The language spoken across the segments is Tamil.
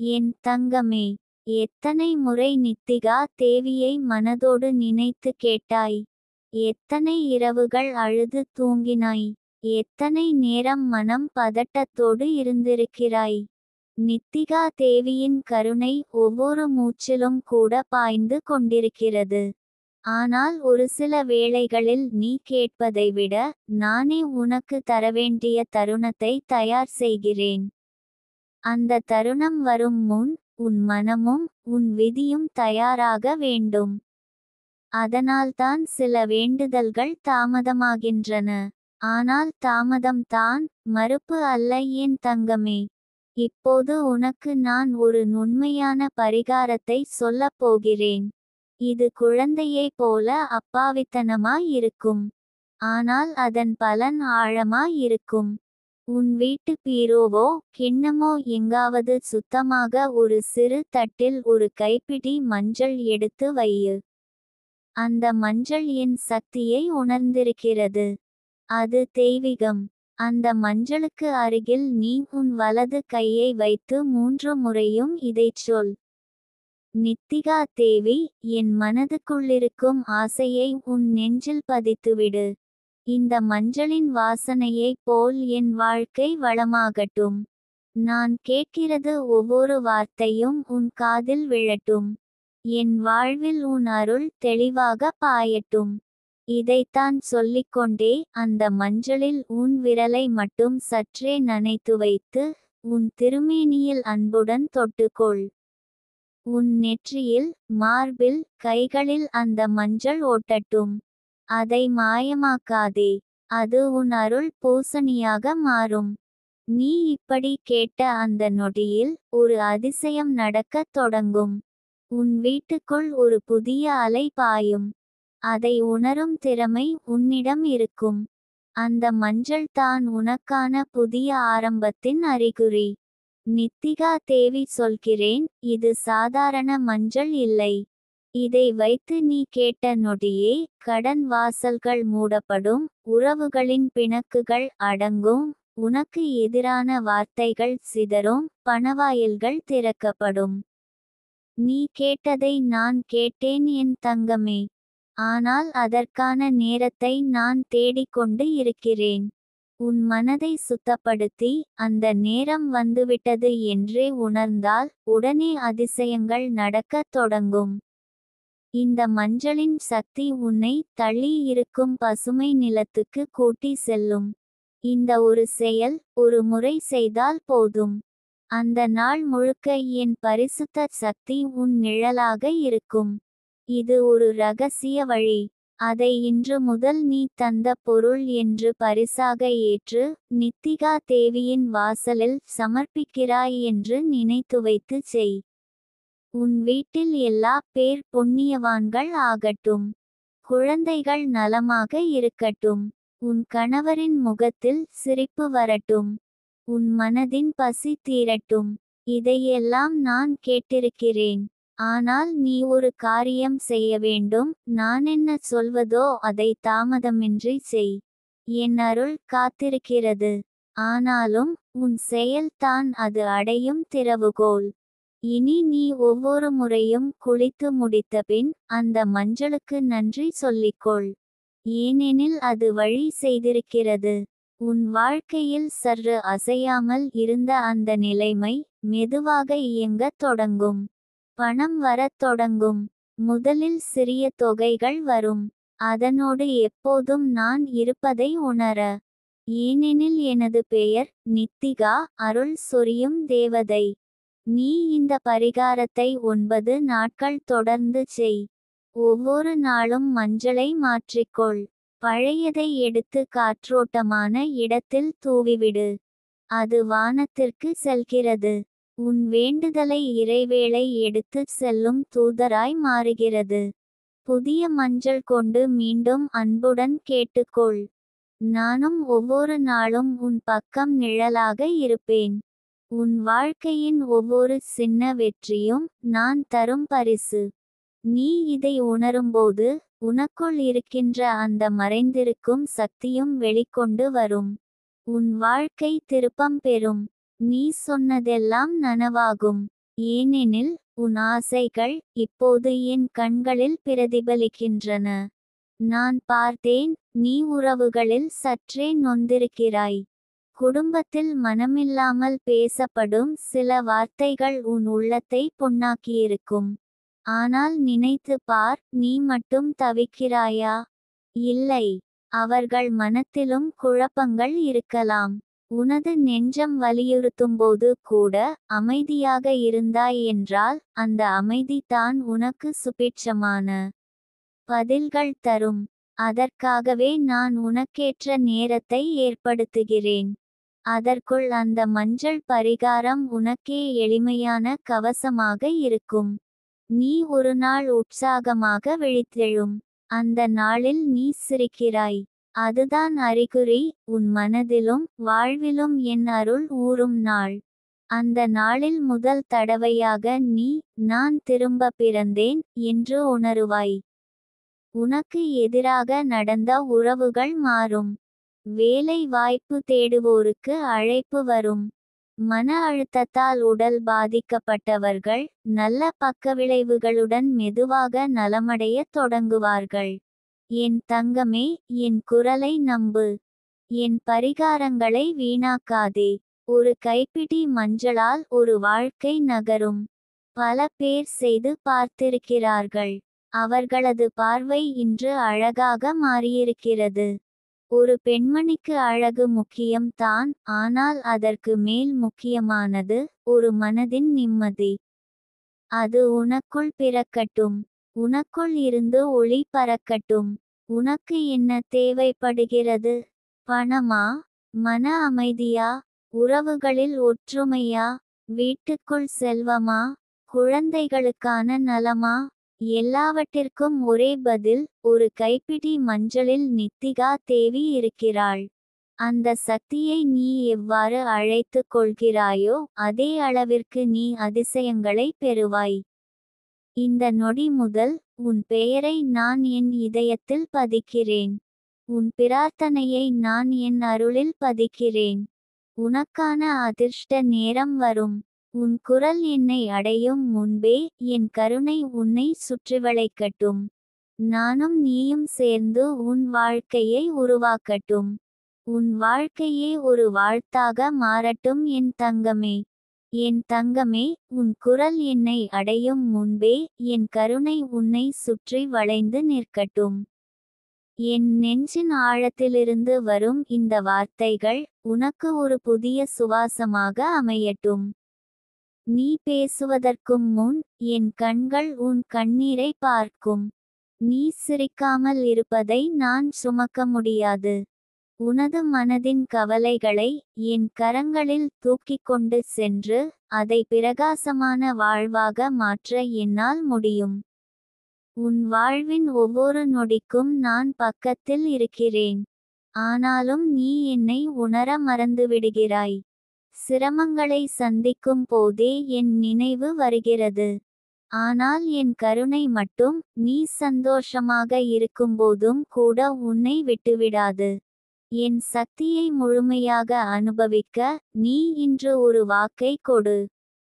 என் தங்கமே, எத்தனை முறை நித்திகா தேவியை மனதோடு நினைத்து கேட்டாய்? எத்தனை இரவுகள் அழுது தூங்கினாய்? எத்தனை நேரம் மனம் பதட்டத்தோடு இருந்திருக்கிறாய்? நித்திகா தேவியின் கருணை ஒவ்வொரு மூச்சிலும் கூட பாய்ந்து கொண்டிருக்கிறது. ஆனால் ஒரு சில வேளைகளில் நீ கேட்பதை விட நானே உனக்கு தரவேண்டிய தருணத்தை தயார் செய்கிறேன். அந்த தருணம் வரும் முன் உன் மனமும் உன் விதியும் தயாராக வேண்டும். அதனால்தான் சில வேண்டுதல்கள் தாமதமாகின்றன. ஆனால் தாமதம் தான் மறுப்பு அல்ல என் தங்கமே. இப்போது உனக்கு நான் ஒரு நுண்மையான பரிகாரத்தை சொல்லப் போகிறேன். இது குழந்தையைப் போல அப்பாவித்தனமாய் இருக்கும். ஆனால் அதன் பலன் ஆழமாய் இருக்கும். உன் வீட்டு பீரோவோ கிண்ணமோ எங்காவது சுத்தமாக ஒரு சிறு தட்டில் ஒரு கைப்பிடி மஞ்சள் எடுத்து வையு. அந்த மஞ்சள் என் சக்தியை உணர்ந்திருக்கிறது. அது தெய்வீகம். அந்த மஞ்சளுக்கு அருகில் நீ உன் வலது கையை வைத்து 3 முறையும் இதைச் சொல். நித்திகா தேவி, என் மனதுக்குள்ளிருக்கும் ஆசையை உன் நெஞ்சில் பதித்துவிடு. இந்த மஞ்சளின் வாசனையைப் போல் என் வாழ்க்கை வளமாகட்டும். நான் கேட்கிறது ஒவ்வொரு வார்த்தையும் உன் காதில் விழட்டும். என் வாழ்வில் உன் அருள் தெளிவாக பாயட்டும். இதைத்தான் சொல்லிக்கொண்டே அந்த மஞ்சளில் உன் விரலை மட்டும் சற்றே நனைத்து வைத்து உன் திருமேனியில் அன்புடன் தொட்டுக்கொள். உன் நெற்றியில், மார்பில், கைகளில் அந்த மஞ்சள் ஓட்டட்டும். அதை மாயமாக்காதே. அது உன் அருள் பூசணியாக மாறும். நீ இப்படி கேட்ட அந்த நொடியில் ஒரு அதிசயம் நடக்கத் தொடங்கும். உன் வீட்டுக்குள் ஒரு புதிய அலை பாயும். அதை உணரும் திறமை உன்னிடம் இருக்கும். அந்த மஞ்சள் தான் உனக்கான புதிய ஆரம்பத்தின் அறிகுறி. நித்திகா தேவி சொல்கிறேன், இது சாதாரண மஞ்சள் இல்லை. இதை வைத்து நீ கேட்ட நொடியே கடன் வாசல்கள் மூடப்படும், உறவுகளின் பிணக்குகள் அடங்கும், உனக்கு எதிரான வார்த்தைகள் சிதறும், பணவாயில்கள் திறக்கப்படும். நீ கேட்டதை நான் கேட்டேன் என் தங்கமே. ஆனால் அதற்கான நேரத்தை நான் தேடிக்கொண்டு இருக்கிறேன். உன் மனதை சுத்தப்படுத்தி அந்த நேரம் வந்துவிட்டது என்றே உணர்ந்தால் உடனே அதிசயங்கள் நடக்கத் தொடங்கும். இந்த மஞ்சளின் சக்தி உன்னை தள்ளி இருக்கும் பசுமை நிலத்துக்கு கூட்டி செல்லும். இந்த ஒரு செயல் ஒரு முறை செய்தால் போதும். அந்த நாள் முழுக்க என் பரிசுத்த சக்தி உன் நிழலாக இருக்கும். இது ஒரு ரகசிய வழி. அதை இன்று முதல் நீ தந்த பொருள் என்று பரிசாக ஏற்று நித்திகா தேவியின் வாசலில் சமர்ப்பிக்கிறாய் என்று நினைத்து வைத்து செய். உன் வீட்டில் எல்லா பேர் புண்ணியவான்கள் ஆகட்டும். குழந்தைகள் நலமாக இருக்கட்டும். உன் கணவரின் முகத்தில் சிரிப்பு வரட்டும். உன் மனதின் பசி தீரட்டும். இதையெல்லாம் நான் கேட்டிருக்கிறேன். ஆனால் நீ ஒரு காரியம் செய்ய வேண்டும். நான் என்ன சொல்வதோ அதை தாமதமின்றி செய். என் அருள் காத்திருக்கிறது. ஆனாலும் உன் செயல்தான் அது அடையும் திறவுகோல். இனி நீ ஒவ்வொரு முறையும் குளித்து முடித்தபின் அந்த மஞ்சளுக்கு நன்றி சொல்லிக்கொள். ஏனெனில் அது வழி செய்திருக்கிறது. உன் வாழ்க்கையில் சற்று அசையாமல் இருந்த அந்த நிலைமை மெதுவாக இயங்கத் தொடங்கும். பணம் வரத் தொடங்கும். முதலில் சிறிய தொகைகள் வரும். அதனோடு எப்போதும் நான் இருப்பதை உணர. ஏனெனில் எனது பெயர் நித்திகா, அருள் சொரியும் தேவதை. நீ இந்த பரிகாரத்தை 9 நாட்கள் தொடர்ந்து செய். ஒவ்வொரு நாளும் மஞ்சளை மாற்றிக்கொள். பழையதை எடுத்து காற்றோட்டமான இடத்தில் தூவிவிடு. அது வானத்திற்கு செல்கிறது. உன் வேண்டுதலை இறைவேளை எடுத்துச் செல்லும் தூதராய் மாறுகிறது. புதிய மஞ்சள் கொண்டு மீண்டும் அன்புடன் கேட்டுக்கொள். நானும் ஒவ்வொரு நாளும் உன் பக்கம் நிழலாக இருப்பேன். உன் வாழ்க்கையின் ஒவ்வொரு சின்ன வெற்றியும் நான் தரும் பரிசு. நீ இதை உணரும்போது உனக்குள் இருக்கின்ற அந்த மறைந்திருக்கும் சக்தியும் வெளிக்கொண்டு வரும். உன் வாழ்க்கை திருப்பம் பெறும். நீ சொன்னதெல்லாம் நனவாகும். ஏனெனில் உன் ஆசைகள் இப்போது என் கண்களில் பிரதிபலிக்கின்றன. நான் பார்த்தேன், நீ உறவுகளில் சற்றே நொந்திருக்கிறாய். குடும்பத்தில் மனமில்லாமல் பேசப்படும் சில வார்த்தைகள் உன் உள்ளத்தை புண்ணாக்கியிருக்கும். ஆனால் நினைத்துப் பார், நீ மட்டும் தவிக்கிறாயா? இல்லை, அவர்கள் மனத்திலும் குழப்பங்கள் இருக்கலாம். உனது நெஞ்சம் வலியுறுத்தும்போது கூட அமைதியாக இருந்தாய் என்றால் அந்த அமைதி தான் உனக்கு சுபிட்சமான பதில்கள் தரும். அதற்காகவே நான் உனக்கேற்ற நேரத்தை ஏற்படுத்துகிறேன். அதற்குள் அந்த மஞ்சள் பரிகாரம் உனக்கே எளிமையான கவசமாக இருக்கும். நீ ஒரு நாள் உற்சாகமாக விழித்தெழும். அந்த நாளில் நீ சிரிக்கிறாய். அதுதான் அறிகுறி, உன் மனதிலும் வாழ்விலும் என் அருள் ஊறும் நாள். அந்த நாளில் முதல் தடவையாக நீ நான் திரும்ப பிறந்தேன் என்று உணருவாய். உனக்கு எதிராக நடந்த உறவுகள் மாறும். வேலை வாய்ப்பு தேடுவோருக்கு அழைப்பு வரும். மன அழுத்தத்தால் உடல் பாதிக்கப்பட்டவர்கள் நல்ல பக்கவிளைவுகளுடன் மெதுவாக நலமடையத் தொடங்குவார்கள். என் தங்கமே, என் குரலை நம்பு. என் பரிகாரங்களை வீணாக்காதே. ஒரு கைப்பிடி மஞ்சளால் ஒரு வாழ்க்கை நகரும். பல பேர் செய்து பார்த்திருக்கிறார்கள். அவர்களது பார்வை இன்று அழகாக மாறியிருக்கிறது. ஒரு பெண்மணிக்கு அழகு முக்கியம் தான், ஆனால் அதற்கு மேல் முக்கியமானது ஒரு மனதின் நிம்மதி. அது உனக்குள் பிறக்கட்டும். உனக்குள் இருந்து ஒளி பறக்கட்டும். உனக்கு என்ன தேவைப்படுகிறது? பணமா? மன அமைதியா? உறவுகளில் ஒற்றுமையா? வீட்டுக்குள் செல்வமா? குழந்தைகளுக்கான நலமா? எல்லாவற்றிற்கும் ஒரே பதில், ஒரு கைப்பிடி மஞ்சளில் நித்திகா தேவி இருக்கிறாள். அந்த சக்தியை நீ எவ்வாறு அழைத்துக் கொள்கிறாயோ அதே அளவிற்கு நீ அதிசயங்களை பெறுவாய். இந்த நொடி முதல் உன் பெயரை நான் என் இதயத்தில் பதிக்கிறேன். உன் பிரார்த்தனையை நான் என் அருளில் பதிக்கிறேன். உனக்கான அதிர்ஷ்ட நேரம் வரும். உன் குரல் என்னை அடையும் முன்பே என் கருணை உன்னை சுற்றிவளைக்கட்டும். நானும் நீயும் சேர்ந்து உன் வாழ்க்கையை உருவாக்கட்டும். உன் வாழ்க்கையே ஒரு வாழ்த்தாக மாறட்டும் என் தங்கமே. என் தங்கமே, உன் குரல் என்னை அடையும் முன்பே என் கருணை உன்னை சுற்றி வளைந்து நிற்கட்டும். என் நெஞ்சின் ஆழத்திலிருந்து வரும் இந்த வார்த்தைகள் உனக்கு ஒரு புதிய சுவாசமாக அமையட்டும். நீ பேசுவதற்கும் முன் என் கண்கள் உன் கண்ணீரை பார்க்கும். நீ சிரிக்காமல் இருப்பதை நான் சுமக்க முடியாது. உனது மனதின் கவலைகளை என் கரங்களில் தூக்கிக் கொண்டு சென்று அதை பிரகாசமான வாழ்வாக மாற்ற என்னால் முடியும். உன் வாழ்வின் ஒவ்வொரு நொடிக்கும் நான் பக்கத்தில் இருக்கிறேன். ஆனாலும் நீ என்னை உணர மறந்துவிடுகிறாய். சிரமங்களை சந்திக்கும் போதே என் நினைவு வருகிறது. ஆனால் என் கருணை மட்டும் நீ சந்தோஷமாக இருக்கும்போதும் கூட உன்னை விட்டுவிடாது. என் சக்தியை முழுமையாக அனுபவிக்க நீ இன்று ஒரு வாக்கை கொடு.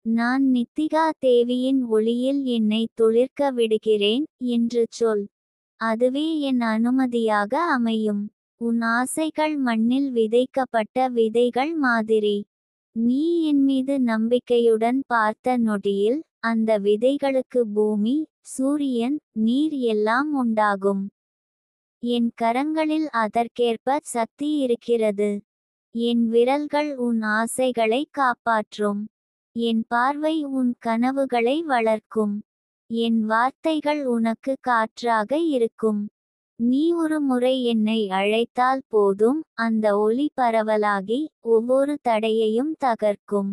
நான் நித்திகா தேவியின் ஒளியில் என்னை துளிர்க்க விடுகிறேன் என்று சொல். அதுவே என் அனுமதியாக அமையும். உன் ஆசைகள் மண்ணில் விதைக்கப்பட்ட விதைகள் மாதிரி. நீ என் மீது நம்பிக்கையுடன் பார்த்த நொடியில் அந்த விதைகளுக்கு பூமி, சூரியன், நீர் எல்லாம் உண்டாகும். என் கரங்களில் அதற்கேற்ப சக்தி இருக்கிறது. என் விரல்கள் உன் ஆசைகளை காப்பாற்றும். என் பார்வை உன் கனவுகளை வளர்க்கும். என் வார்த்தைகள் உனக்கு காற்றாக இருக்கும். நீ ஒரு முறை என்னை அழைத்தால் போதும், அந்த ஒளி பரவலாகி ஒவ்வொரு தடையையும் தகர்க்கும்.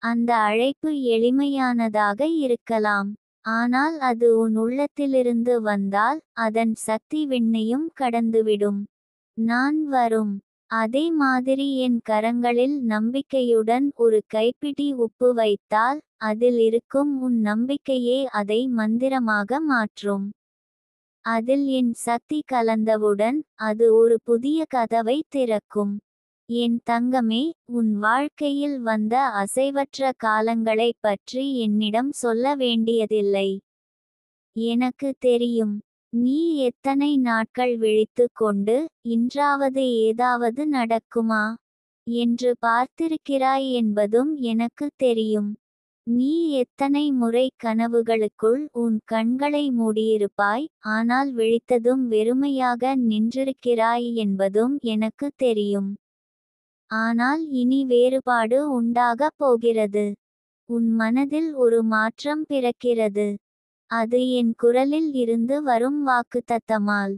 அந்த அழைப்பு எளிமையானதாக இருக்கலாம். ஆனால் அது உன் உள்ளத்திலிருந்து வந்தால் அதன் சக்தி விண்ணையும் கடந்துவிடும். நான் வரும். அதே மாதிரி என் கரங்களில் நம்பிக்கையுடன் ஒரு கைப்பிடி உப்பு வைத்தால் அதில் இருக்கும் உன் நம்பிக்கையே அதை மந்திரமாக மாற்றும். அதில் என் சக்தி கலந்தவுடன் அது ஒரு புதிய கதவை திறக்கும். என் தங்கமே, உன் வாழ்க்கையில் வந்த அசைவற்ற காலங்களைப் பற்றி என்னிடம் சொல்ல வேண்டியதில்லை. எனக்கு தெரியும். நீ எத்தனை நாட்கள் விழித்துக் கொண்டு, இன்றாவது ஏதாவது நடக்குமா என்று பார்த்திருக்கிறாய் என்பதும் எனக்குத் தெரியும். நீ எத்தனை முறை கனவுகளுக்குள் உன் கண்களை மூடியிருப்பாய், ஆனால் விழித்ததும் வெறுமையாக நின்றிருக்கிறாய் என்பதும் எனக்குத் தெரியும். ஆனால் இனி வேறுபாடு உண்டாகப் போகிறது. உன் மனதில் ஒரு மாற்றம் பிறக்கிறது. அது என் குரலில் இருந்து வரும் வாக்குத்தத்தமால்.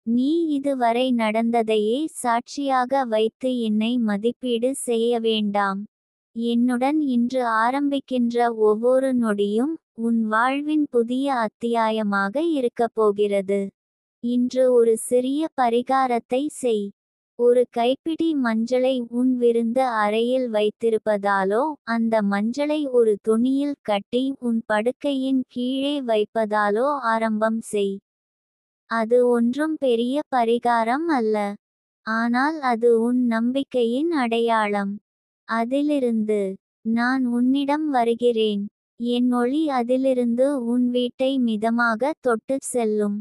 நீ இதுவரை நடந்ததையே சாட்சியாக வைத்து என்னை மதிப்பீடு செய்ய வேண்டாம். என்னுடன் இன்று ஆரம்பிக்கின்ற ஒவ்வொரு நொடியும் உன் வாழ்வின் புதிய அத்தியாயமாக இருக்கப் போகிறது. இன்று ஒரு சிறிய பரிகாரத்தை செய். ஒரு கைப்பிடி மஞ்சளை உன் விருந்து அறையில் வைத்திருப்பதாலோ, அந்த மஞ்சளை ஒரு துணியில் கட்டி உன் படுக்கையின் கீழே வைப்பதாலோ ஆரம்பம் செய். அது ஒன்றும் பெரிய பரிகாரம் அல்ல. ஆனால் அது உன் நம்பிக்கையின் அடையாளம். அதிலிருந்து நான் உன்னிடம் வருகிறேன். என் ஒளி அதிலிருந்து உன் வீட்டை மிதமாக தொட்டுச் செல்லும்.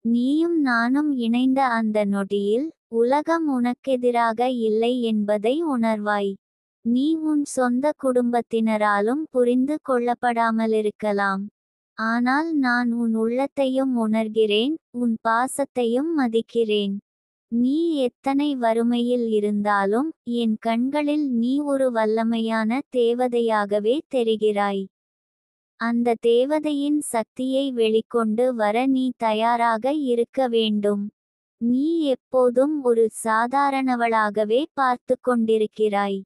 நீயும் நானும் இணைந்த அந்த நொடியில், உலகம் உனக்கெதிராக இல்லை என்பதை உணர்வாய். நீ உன் சொந்த குடும்பத்தினராலும் புரிந்து கொள்ளப்படாமலிருக்கலாம். ஆனால் நான் உன் உள்ளத்தையும் உணர்கிறேன், உன் பாசத்தையும் மதிக்கிறேன். நீ எத்தனை வறுமையில் இருந்தாலும், என் கண்களில் நீ ஒரு வல்லமையான தேவதையாகவே தெரிகிறாய். அந்த தேவதையின் சக்தியை வெளிக்கொண்டு வர நீ தயாராக இருக்க வேண்டும். நீ எப்போதும் ஒரு சாதாரணவளாகவே பார்த்து கொண்டிருக்கிறாய்.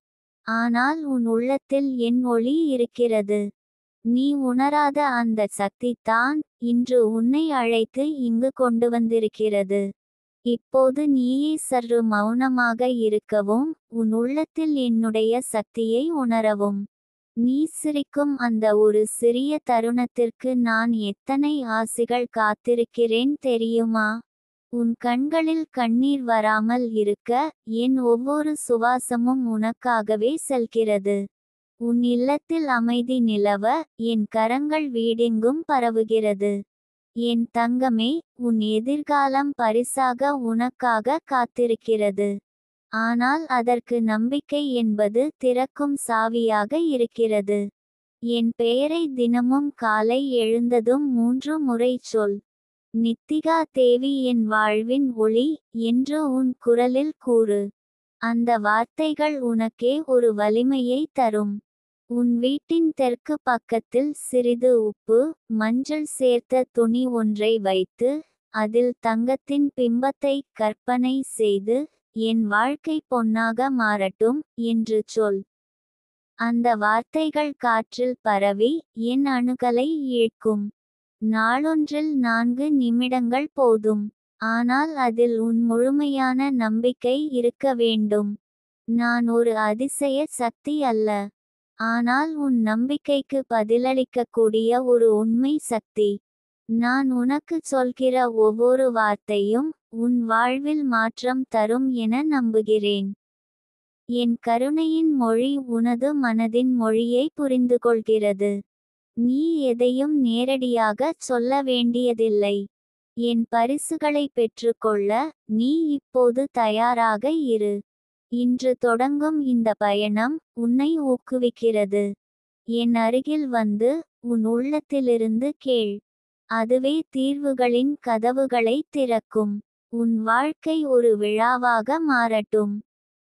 ஆனால் உன் உள்ளத்தில் என் ஒளி இருக்கிறது. நீ உணராத அந்த சக்தி தான் இன்று உன்னை அழைத்து இங்கு கொண்டு வந்திருக்கிறது. இப்போது நீயே சற்று மௌனமாக இருக்கவும், உன் உள்ளத்தில் என்னுடைய சக்தியை உணரவும். நீ சிரிக்கும் அந்த ஒரு சிறிய தருணத்திற்கு நான் எத்தனை ஆசிகள் காத்திருக்கிறேன் தெரியுமா? உன் கண்களில் கண்ணீர் வராமல் இருக்க, என் ஒவ்வொரு சுவாசமும் உனக்காகவே செல்கிறது. உன் இல்லத்தில் அமைதி நிலவ, என் கரங்கள் வீடெங்கும் பரவுகிறது. என் தங்கமே, உன் எதிர்காலம் பரிசாக உனக்காக காத்திருக்கிறது. ஆனால் அதற்கு நம்பிக்கை என்பது திறக்கும் சாவியாக இருக்கிறது. என் பெயரை தினமும் காலை எழுந்ததும் 3 முறை சொல். நித்திகா தேவி என் வாழ்வின் ஒளி என்று உன் குரலில் கூறு. அந்த வார்த்தைகள் உனக்கே ஒரு வலிமையை தரும். உன் வீட்டின் தெற்கு பக்கத்தில் சிறிது உப்பு, மஞ்சள் சேர்த்த துணி ஒன்றை வைத்து, அதில் தங்கத்தின் பிம்பத்தை கற்பனை செய்து, என் வாழ்க்கை பொன்னாக மாறட்டும் என்று சொல். அந்த வார்த்தைகள் காற்றில் பரவி, என் அணுகளை இழுக்கும். நாளொன்றில் 4 நிமிடங்கள் போதும். ஆனால் அதில் உன் முழுமையான நம்பிக்கை இருக்க வேண்டும். நான் ஒரு அதிசய சக்தி அல்ல. ஆனால் உன் நம்பிக்கைக்கு பதிலளிக்கக்கூடிய ஒரு உண்மை சக்தி. நான் உனக்குச் சொல்கிற ஒவ்வொரு வார்த்தையும் உன் வாழ்வில் மாற்றம் தரும் என நம்புகிறேன். என் கருணையின் மொழி உனது மனதின் மொழியை புரிந்துகொள்கிறது. நீ எதையும் நேரடியாகச் சொல்ல வேண்டியதில்லை. என் பரிசுகளை பெற்றுக்கொள்ள நீ இப்போது தயாராக இரு. இன்று தொடங்கும் இந்த பயணம் உன்னை ஊக்குவிக்கிறது. என் அருகில் வந்து உன் உள்ளத்திலிருந்து கேள். அதுவே தீர்வுகளின் கதவுகளை திறக்கும். உன் வாழ்க்கை ஒரு விழாவாக மாறட்டும்.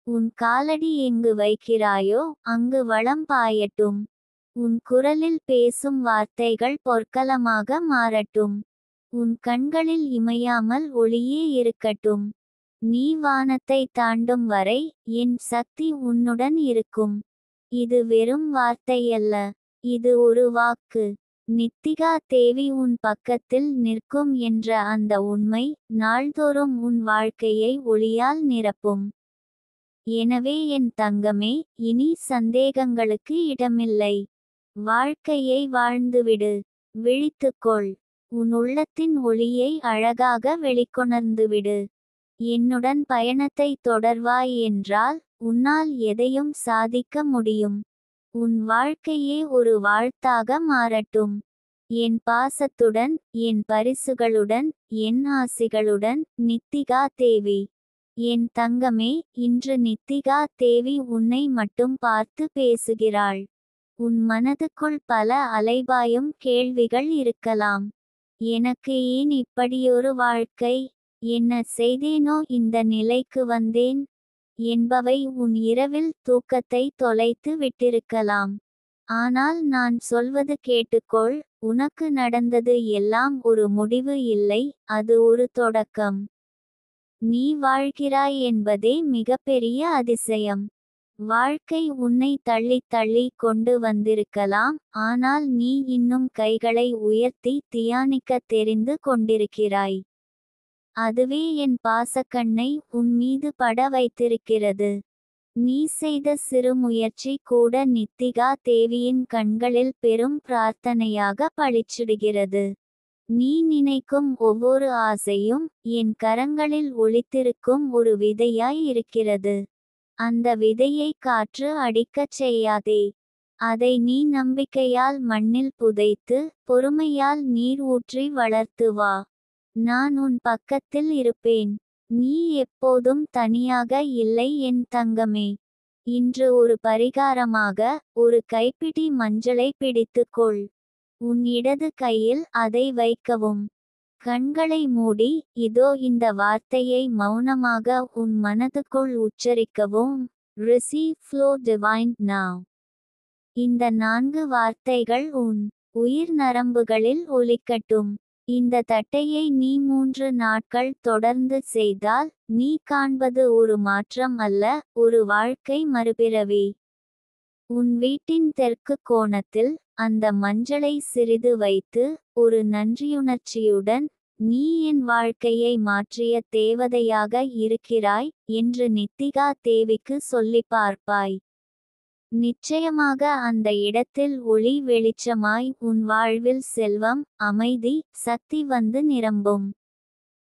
உன் காலடி எங்கு வைக்கிறாயோ அங்கு வளம் பாயட்டும். உன் குரலில் பேசும் வார்த்தைகள் பொற்களமாக மாறட்டும். உன் கண்களில் இமையாமல் ஒளியே இருக்கட்டும். நீ வானத்தை தாண்டும் வரை என் சக்தி உன்னுடன் இருக்கும். இது வெறும் வார்த்தையல்ல, இது ஒரு வாக்கு. நித்திகா தேவி உன் பக்கத்தில் நிற்கும் என்ற அந்த உண்மை நாள்தோறும் உன் வாழ்க்கையை ஒளியால் நிரப்பும். எனவே என் தங்கமே, இனி சந்தேகங்களுக்கு இடமில்லை. வாழ்க்கையை வாழ்ந்துவிடு. விழித்துக்கொள். உன் உள்ளத்தின் ஒளியை அழகாக வெளிக்கொணர்ந்துவிடு. என்னுடன் பயணத்தை தொடர்வாய் என்றால் உன்னால் எதையும் சாதிக்க முடியும். உன் வாழ்க்கையே ஒரு வாழ்த்தாக மாறட்டும். என் பாசத்துடன், என் பரிசுகளுடன், என் ஆசிகளுடன், நித்திகா தேவி. என் தங்கமே, இன்று நித்திகா தேவி உன்னை மட்டும் பார்த்து பேசுகிறாள். உன் மனதுக்குள் பல அலைபாயும் கேள்விகள் இருக்கலாம். எனக்கு ஏன் இப்படியொரு வாழ்க்கை? என்ன செய்தேனோ இந்த நிலைக்கு வந்தேன்? என்பவை உன் இரவில் தூக்கத்தை தொலைத்து விட்டிருக்கலாம். ஆனால் நான் சொல்வது கேட்டுக்கொள், உனக்கு நடந்தது எல்லாம் ஒரு முடிவு இல்லை, அது ஒரு தொடக்கம். நீ வாழ்கிறாய் என்பதே மிகப்பெரிய அதிசயம். வாழ்க்கை உன்னை தள்ளி தள்ளி கொண்டு வந்திருக்கலாம், ஆனால் நீ இன்னும் கைகளை உயர்த்தி தியானிக்க தெரிந்து கொண்டிருக்கிறாய். அதுவே என் பாசக்கண்ணை உன் மீது பட வைத்திருக்கிறது. நீ செய்த சிறு முயற்சி கூட நித்திகா தேவியின் கண்களில் பெரும் பிரார்த்தனையாக பளிச்சிடுகிறது. நீ நினைக்கும் ஒவ்வொரு ஆசையும் என் கரங்களில் ஒளித்திருக்கும் ஒரு விதையாய் இருக்கிறது. அந்த விதையை காற்று அடிக்கச் செய்யாதே. அதை நீ நம்பிக்கையால் மண்ணில் புதைத்து, பொறுமையால் நீர் ஊற்றி வளர்த்து வா. நான் உன் பக்கத்தில் இருப்பேன். நீ எப்போதும் தனியாக இல்லை என் தங்கமே. இன்று ஒரு பரிகாரமாக, ஒரு கைப்பிடி மஞ்சளை பிடித்துக்கொள். உன் இடது கையில் அதை வைக்கவும். கண்களை மூடி, இதோ இந்த வார்த்தையை மௌனமாக உன் மனதுக்குள் உச்சரிக்கவும். Receive flow divine now. இந்த 4 வார்த்தைகள் உன் உயிர் நரம்புகளில் ஒலிக்கட்டும். இந்த தட்டையை நீ 3 நாட்கள் தொடர்ந்து செய்தால், நீ காண்பது ஒரு மாற்றம் அல்ல, ஒரு வாழ்க்கை மறுபிறவி. உன் வீட்டின் தெற்கு கோணத்தில் அந்த மஞ்சளை சிறிது வைத்து, ஒரு நன்றியுணர்ச்சியுடன், நீ என் வாழ்க்கையை மாற்றிய தேவதையாக இருக்கிறாய் என்று நித்திகா தேவிக்கு சொல்லிப் பார்ப்பாய். நிச்சயமாக அந்த இடத்தில் ஒளி வெளிச்சமாய் உன் வாழ்வில் செல்வம், அமைதி, சக்தி வந்து நிரம்பும்.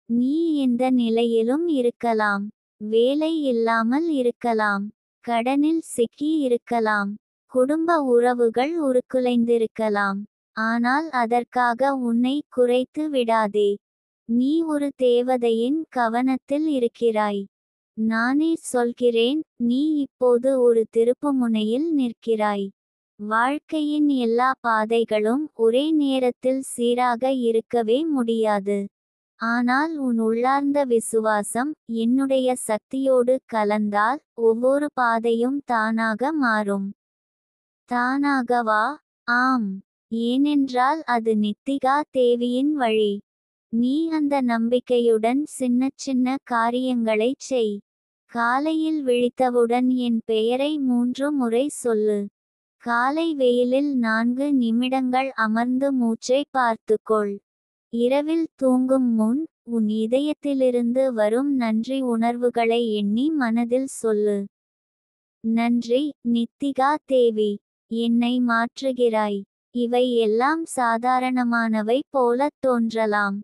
நீ எந்த நிலையிலும் இருக்கலாம். வேலை இல்லாமல் இருக்கலாம். கடனில் சிக்கி இருக்கலாம். குடும்ப உறவுகள் உருக்குலைந்திருக்கலாம். ஆனால் அதற்காக உன்னை குறைத்து விடாதே. நீ ஒரு தேவதையின் கவனத்தில் இருக்கிறாய். நானே சொல்கிறேன், நீ இப்போது ஒரு திருப்புமுனையில் நிற்கிறாய். வாழ்க்கையின் எல்லா பாதைகளும் ஒரே நேரத்தில் சீராக இருக்கவே முடியாது. ஆனால் உன் உள்ளார்ந்த விசுவாசம் என்னுடைய சக்தியோடு கலந்தால், ஒவ்வொரு பாதையும் தானாக மாறும். தானாகவா? ஆம். ஏனென்றால் அது நித்திகா தேவியின் வழி. நீ அந்த நம்பிக்கையுடன் சின்னச் சின்ன காரியங்களைச் செய். காலையில் விழித்தவுடன் என் பெயரை 3 முறை சொல்லு. காலை வெயிலில் 4 நிமிடங்கள் அமர்ந்து மூச்சை பார்த்துக்கொள். இரவில் தூங்கும் முன், உன் இதயத்திலிருந்து வரும் நன்றி உணர்வுகளை எண்ணி மனதில் சொல்லு. நன்றி, நித்திகா தேவி. என்னை மாற்றுகிறாய். இவை எல்லாம் சாதாரணமானவை போலத் தோன்றலாம்.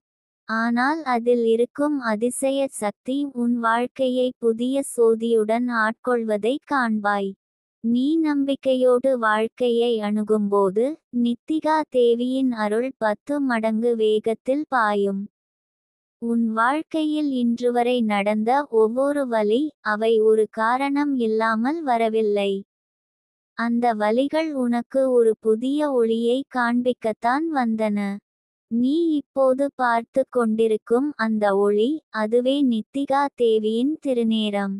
ஆனால் அதில் இருக்கும் அதிசய சக்தி உன் வாழ்க்கையை புதிய சோதியுடன் ஆட்கொள்வதை காண்பாய். நீ நம்பிக்கையோடு வாழ்க்கையை அணுகும்போது, நித்திகா தேவியின் அருள் 10 மடங்கு வேகத்தில் பாயும். உன் வாழ்க்கையில் இன்றுவரை நடந்த ஒவ்வொரு வலி, அவை ஒரு காரணம் இல்லாமல் வரவில்லை. அந்த வலிகள் உனக்கு ஒரு புதிய ஒளியை காண்பிக்கத்தான் வந்தன. நீ இப்போது பார்த்து கொண்டிருக்கும் அந்த ஒளி, அதுவே நித்திகா தேவியின் திருநேரம்.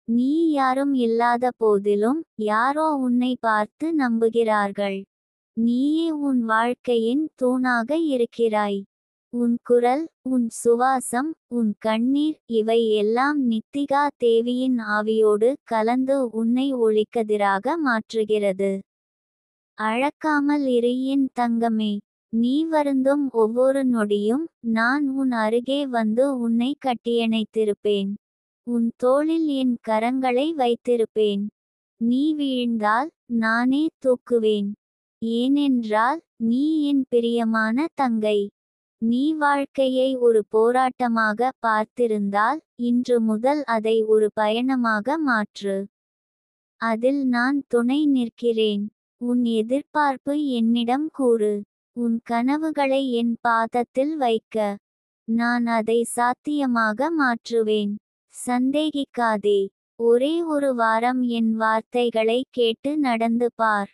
நீ யாரும் இல்லாத போதிலும், யாரோ உன்னை பார்த்து நம்புகிறார்கள். நீயே உன் வாழ்க்கையின் தூணாக இருக்கிறாய். உன் குரல், உன் சுவாசம், உன் கண்ணீர், இவை எல்லாம் நித்திகா தேவியின் ஆவியோடு கலந்து உன்னை ஒளிக்கதிராக மாற்றுகிறது. அழக்காமல் இரு என் தங்கமே. நீ வருந்தும் ஒவ்வொரு நொடியும், நான் உன் அருகே வந்து உன்னை கட்டியணைத்திருப்பேன். உன் தோளில் என் கரங்களை வைத்திருப்பேன். நீ வீழ்ந்தால், நானே தூக்குவேன். ஏனென்றால், நீ என் பிரியமான தங்கை. நீ வாழ்க்கையை ஒரு போராட்டமாக பார்த்திருந்தால் இன்று முதல் அதை ஒரு பயணமாக மாற்று. அதில் நான் துணை நிற்கிறேன். உன் எதிர்பார்ப்பு என்னிடம் கூறு. உன் கனவுகளை என் பாதத்தில் வைக்க நான் அதை சாத்தியமாக மாற்றுவேன். சந்தேகிக்காதே. ஒரே ஒரு வாரம் என் வார்த்தைகளை கேட்டு நடந்து பார்.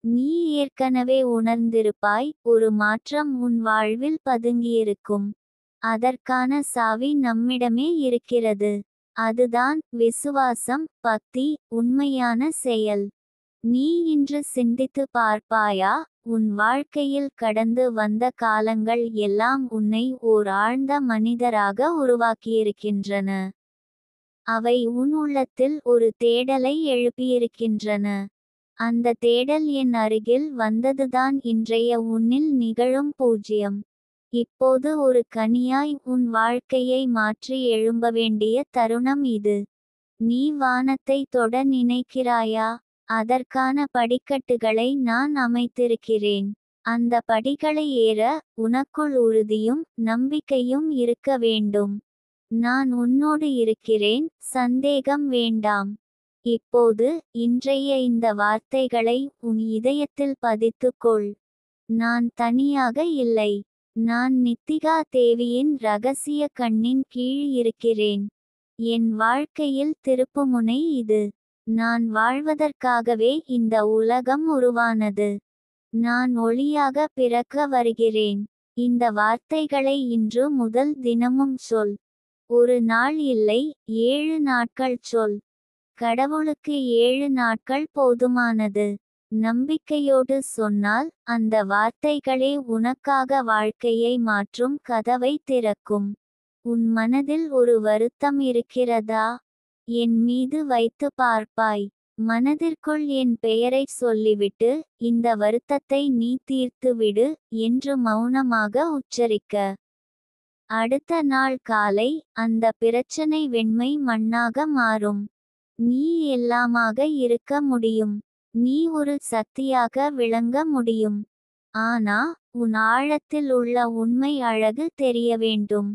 நீ ஏற்கனவே உணர்ந்திருப்பாய், ஒரு மாற்றம் உன் வாழ்வில் பதுங்கியிருக்கும். அதற்கான சாவி நம்மிடமே இருக்கிறது. அதுதான் விசுவாசம், பக்தி, உண்மையான செயல். நீ இன்று சிந்தித்து பார்ப்பாயா, உன் வாழ்க்கையில் கடந்து வந்த காலங்கள் எல்லாம் உன்னை ஓர் ஆழ்ந்த மனிதராக உருவாக்கியிருக்கின்றன. அவை உன் உள்ளத்தில் ஒரு தேடலை எழுப்பியிருக்கின்றன. அந்த தேடல் என் அருகில் வந்ததுதான் இன்றைய உன்னில் நிகழும் பூஜ்யம். இப்போது ஒரு கனியாய் உன் வாழ்க்கையை மாற்றி எழும்ப வேண்டிய தருணம் இது. நீ வானத்தை தொட நினைக்கிறாயா? அதற்கான படிக்கட்டுகளை நான் அமைத்திருக்கிறேன். அந்த படிகளை ஏற உனக்குள் உறுதியும் நம்பிக்கையும் இருக்க வேண்டும். நான் உன்னோடு இருக்கிறேன், சந்தேகம் வேண்டாம். இப்போது இன்றைய இந்த வார்த்தைகளை உன் இதயத்தில் பதித்துக்கொள். நான் தனியாக இல்லை. நான் நித்திகா தேவியின் இரகசிய கண்ணின் கீழ் இருக்கிறேன். என் வாழ்க்கையில் திருப்புமுனை இது. நான் வாழ்வதற்காகவே இந்த உலகம் உருவானது. நான் ஒளியாக பிறக்க வருகிறேன். இந்த வார்த்தைகளை இன்று முதல் தினமும் சொல். ஒரு நாள் இல்லை, 7 நாட்கள் சொல். கடவுளுக்கு 7 நாட்கள் போதுமானது. நம்பிக்கையோடு சொன்னால் அந்த வார்த்தைகளே உனக்காக வாழ்க்கையை மாற்றும் கதவை திறக்கும். உன் மனதில் ஒரு வருத்தம் இருக்கிறதா? என் மீது வைத்து பார்ப்பாய். மனதிற்குள் என் பெயரைச் சொல்லிவிட்டு, இந்த வருத்தத்தை நீ தீர்த்துவிடு என்று மௌனமாக உச்சரிக்க. அடுத்த நாள் காலை அந்த பிரச்சனை வெண்மை மண்ணாக மாறும். நீ எல்லாமாக இருக்க முடியும். நீ ஒரு சக்தியாக விளங்க முடியும். ஆனா உன் ஆழத்தில் உள்ள உண்மை அழகு தெரிய வேண்டும்.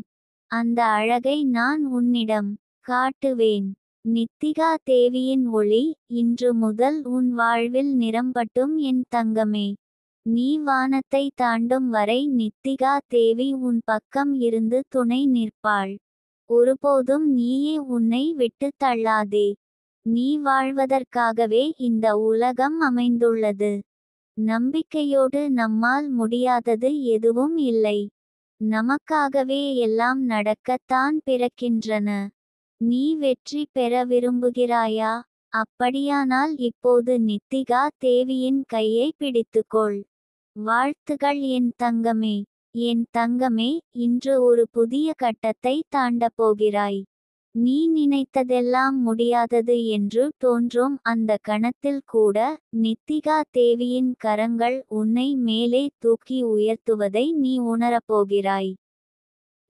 அந்த அழகை நான் உன்னிடம் காட்டுவேன். நித்திகா தேவியின் ஒளி இன்று முதல் உன் வாழ்வில் நிரம்பட்டும் என் தங்கமே. நீ வானத்தை தாண்டும் வரை நித்திகா தேவி உன் பக்கம் இருந்து துணை நிற்பாள். ஒருபோதும் நீயே உன்னை விட்டு தள்ளாதே. நீ வாழ்வதற்காகவே இந்த உலகம் அமைந்துள்ளது. நம்பிக்கையோடு நம்மால் முடியாதது எதுவும் இல்லை. நமக்காகவே எல்லாம் நடக்கத்தான் பிறக்கின்றன. நீ வெற்றி பெற விரும்புகிறாயா? அப்படியானால் இப்போது நித்திகா தேவியின் கையை பிடித்துக்கொள். வாழ்த்துகள் என் தங்கமே. என் தங்கமே, இன்று ஒரு புதிய கட்டத்தை தாண்டப் போகிறாய். நீ நினைத்ததெல்லாம் முடியாதது என்று தோன்றும் அந்த கணத்தில் கூட, நித்திகா தேவியின் கரங்கள் உன்னை மேலே தூக்கி உயர்த்துவதை நீ உணரப்போகிறாய்.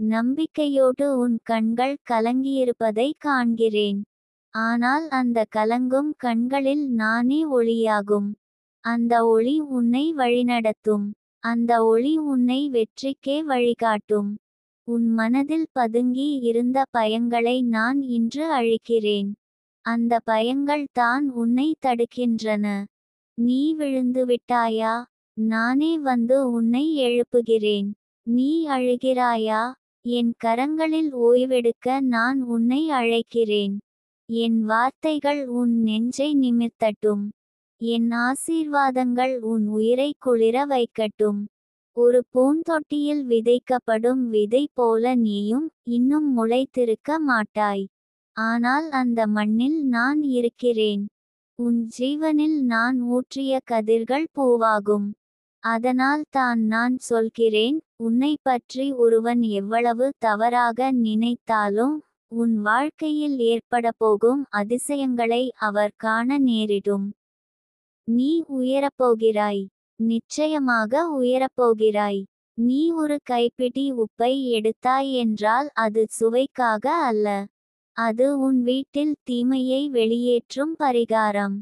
நம்பிக்கையோடு உன் கண்கள் கலங்கியிருப்பதை காண்கிறேன். ஆனால் அந்த கலங்கும் கண்களில் நானே ஒளியாகும். அந்த ஒளி உன்னை வழிநடத்தும். அந்த ஒளி உன்னை வெற்றிக்கே வழிகாட்டும். உன் மனதில் பதுங்கி இருந்த பயங்களை நான் இன்று அழிக்கிறேன். அந்த பயங்கள் தான் உன்னை தடுக்கின்றன. நீ விழுந்துவிட்டாயா? நானே வந்து உன்னை எழுப்புகிறேன். நீ அழுகிறாயா? என் கரங்களில் ஓய்வெடுக்க நான் உன்னை அழைக்கிறேன். என் வார்த்தைகள் உன் நெஞ்சை நிமிர்த்தட்டும். என் ஆசீர்வாதங்கள் உன் உயிரை குளிர வைக்கட்டும். ஒரு பூந்தொட்டியில் விதைக்கப்படும் விதை போல நீயும் இன்னும் முளைத்திருக்க மாட்டாய். ஆனால் அந்த மண்ணில் நான் இருக்கிறேன். உன் ஜீவனில் நான் ஊற்றிய கதிர்கள் பூவாகும். அதனால் தான் நான் சொல்கிறேன், உன்னை பற்றி ஒருவன் எவ்வளவு தவறாக நினைத்தாலும் உன் வாழ்க்கையில் ஏற்படப்போகும் அதிசயங்களை அவர் காண நேரிடும். நீ உயரப்போகிறாய். நிச்சயமாக உயரப்போகிறாய். நீ ஒரு கைப்பிடி உப்பை எடுத்தாய் என்றால் அது சுவைக்காக அல்ல. அது உன் வீட்டில் தீமையை வெளியேற்றும் பரிகாரம்.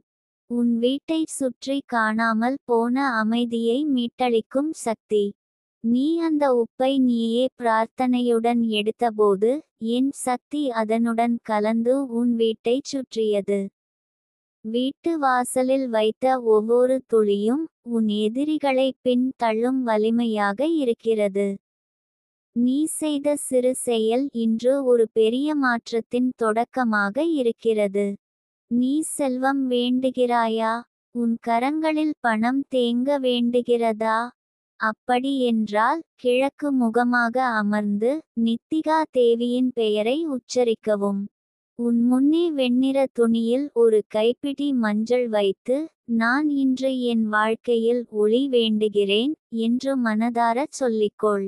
உன் வீட்டை சுற்றி காணாமல் போன அமைதியை மீட்டளிக்கும் சக்தி. நீ அந்த உப்பை நீயே பிரார்த்தனையுடன் எடுத்தபோது என் சக்தி அதனுடன் கலந்து உன் வீட்டைச் சுற்றியது. வீட்டு வாசலில் வைத்த ஒவ்வொரு துளியும் உன் எதிரிகளை பின் தள்ளும் வலிமையாக இருக்கிறது. நீ செய்த சிறு செயல் இன்று ஒரு பெரிய மாற்றத்தின் தொடக்கமாக இருக்கிறது. நீ செல்வம் வேண்டுகிறாயா? உன் கரங்களில் பணம் தேங்க வேண்டுகிறதா? அப்படி என்றால் கிழக்கு முகமாக அமர்ந்து நித்திகா தேவியின் பெயரை உச்சரிக்கவும். உன் முன்னே வெண்ணிற துணியில் ஒரு கைப்பிடி மஞ்சள் வைத்து நான் இன்று என் வாழ்க்கையில் ஒளி வேண்டுகிறேன் என்று மனதாரச் சொல்லிக்கொள்.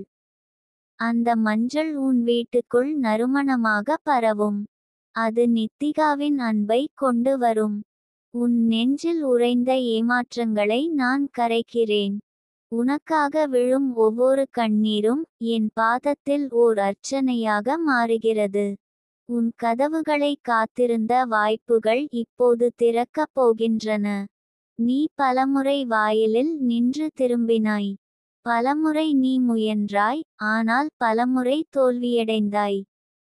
அந்த மஞ்சள் உன் வீட்டுக்குள் நறுமணமாக பரவும். அது நித்திகாவின் அன்பை கொண்டு வரும். உன் நெஞ்சில் உறைந்த ஏமாற்றங்களை நான் கரைக்கிறேன். உனக்காக விழும் ஒவ்வொரு கண்ணீரும் என் பாதத்தில் ஓர் அர்ச்சனையாக மாறுகிறது. உன் கதவுகளை காத்திருந்த வாய்ப்புகள் இப்போது திறக்கப் போகின்றன. நீ பலமுறை வாயிலில் நின்று திரும்பினாய். பலமுறை நீ முயன்றாய், ஆனால் பலமுறை தோல்வியடைந்தாய்.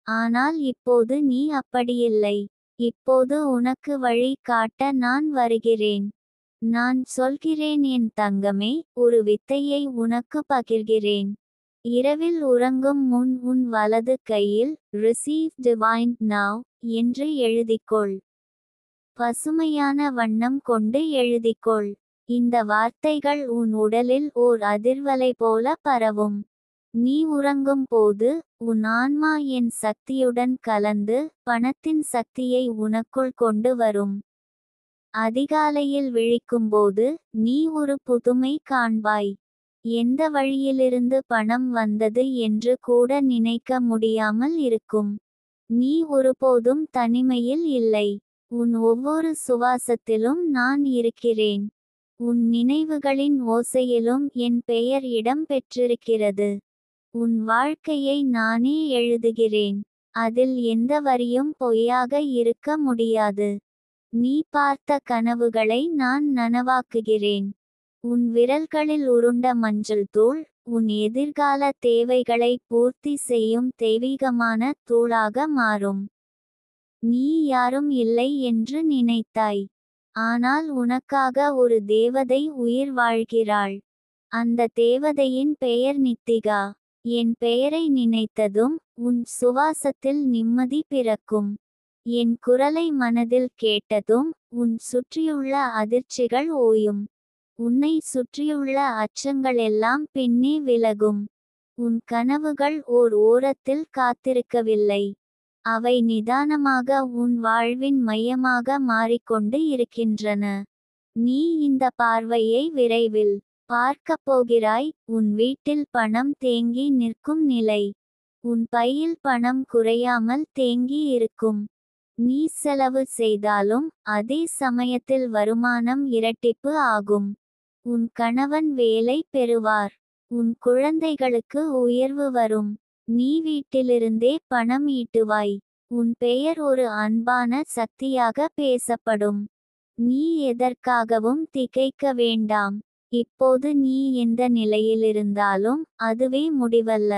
ஆனால் இப்போது நீ அப்படியில்லை. இப்போது உனக்கு வழி காட்ட நான் வருகிறேன். நான் சொல்கிறேன் என் தங்கமே, ஒரு வித்தையை உனக்கு பகிர்கிறேன். இரவில் உறங்கும் முன் உன் வலது கையில் ரிசீவ் டிவைன் நவ் என்று எழுதிக்கொள். பசுமையான வண்ணம் கொண்டு எழுதிக்கொள். இந்த வார்த்தைகள் உன் உடலில் ஓர் அதிர்வலை போல பரவும். நீ உறங்கும் போது உன் ஆன்மா என் சக்தியுடன் கலந்து பணத்தின் சக்தியை உனக்குள் கொண்டு வரும். அதிகாலையில் விழிக்கும்போது நீ ஒரு புதுமை காண்பாய். எந்த வழியிலிருந்து பணம் வந்தது என்று கூட நினைக்க முடியாமல் இருக்கும். நீ ஒருபோதும் தனிமையில் இல்லை. உன் ஒவ்வொரு சுவாசத்திலும் நான் இருக்கிறேன். உன் நினைவுகளின் ஓசையிலும் என் பெயர் இடம் பெற்றிருக்கிறது. உன் வாழ்க்கையை நானே எழுதுகிறேன். அதில் எந்த வரியும் பொய்யாக இருக்க முடியாது. நீ பார்த்த கனவுகளை நான் நனவாக்குகிறேன். உன் விரல்களில் உருண்ட மஞ்சள் தூள் உன் எதிர்கால தேவைகளை பூர்த்தி செய்யும் தெய்வீகமான தூளாக மாறும். நீ யாரும் இல்லை என்று நினைத்தாய். ஆனால் உனக்காக ஒரு தேவதை உயிர் வாழ்கிறாள். அந்த தேவதையின் பெயர் நித்திகா. என் பெயரை நினைத்ததும் உன் சுவாசத்தில் நிம்மதி பிறக்கும். என் குரலை மனதில் கேட்டதும் உன் சுற்றியுள்ள அதிர்ச்சிகள் ஓயும். உன்னை சுற்றியுள்ள அச்சங்களெல்லாம் பின்னே விலகும். உன் கனவுகள் ஓர் ஓரத்தில் காத்திருக்கவில்லை. அவை நிதானமாக உன் வாழ்வின் மையமாக மாறிக்கொண்டு இருக்கின்றன. நீ இந்த பார்வையை விரைவில் பார்க்கப் போகிறாய். உன் வீட்டில் பணம் தேங்கி நிற்கும் நிலை. உன் பையில் பணம் குறையாமல் தேங்கி இருக்கும். நீ செலவு செய்தாலும் அதே சமயத்தில் வருமானம் இரட்டிப்பு ஆகும். உன் கணவன் வேலை பெறுவார். உன் குழந்தைகளுக்கு உயர்வு வரும். நீ வீட்டிலிருந்தே பணம் ஈட்டுவாய். உன் பெயர் ஒரு அன்பான சக்தியாக பேசப்படும். நீ எதற்காகவும் திகைக்க வேண்டாம். இப்போது நீ எந்த நிலையிலிருந்தாலும் அதுவே முடிவல்ல.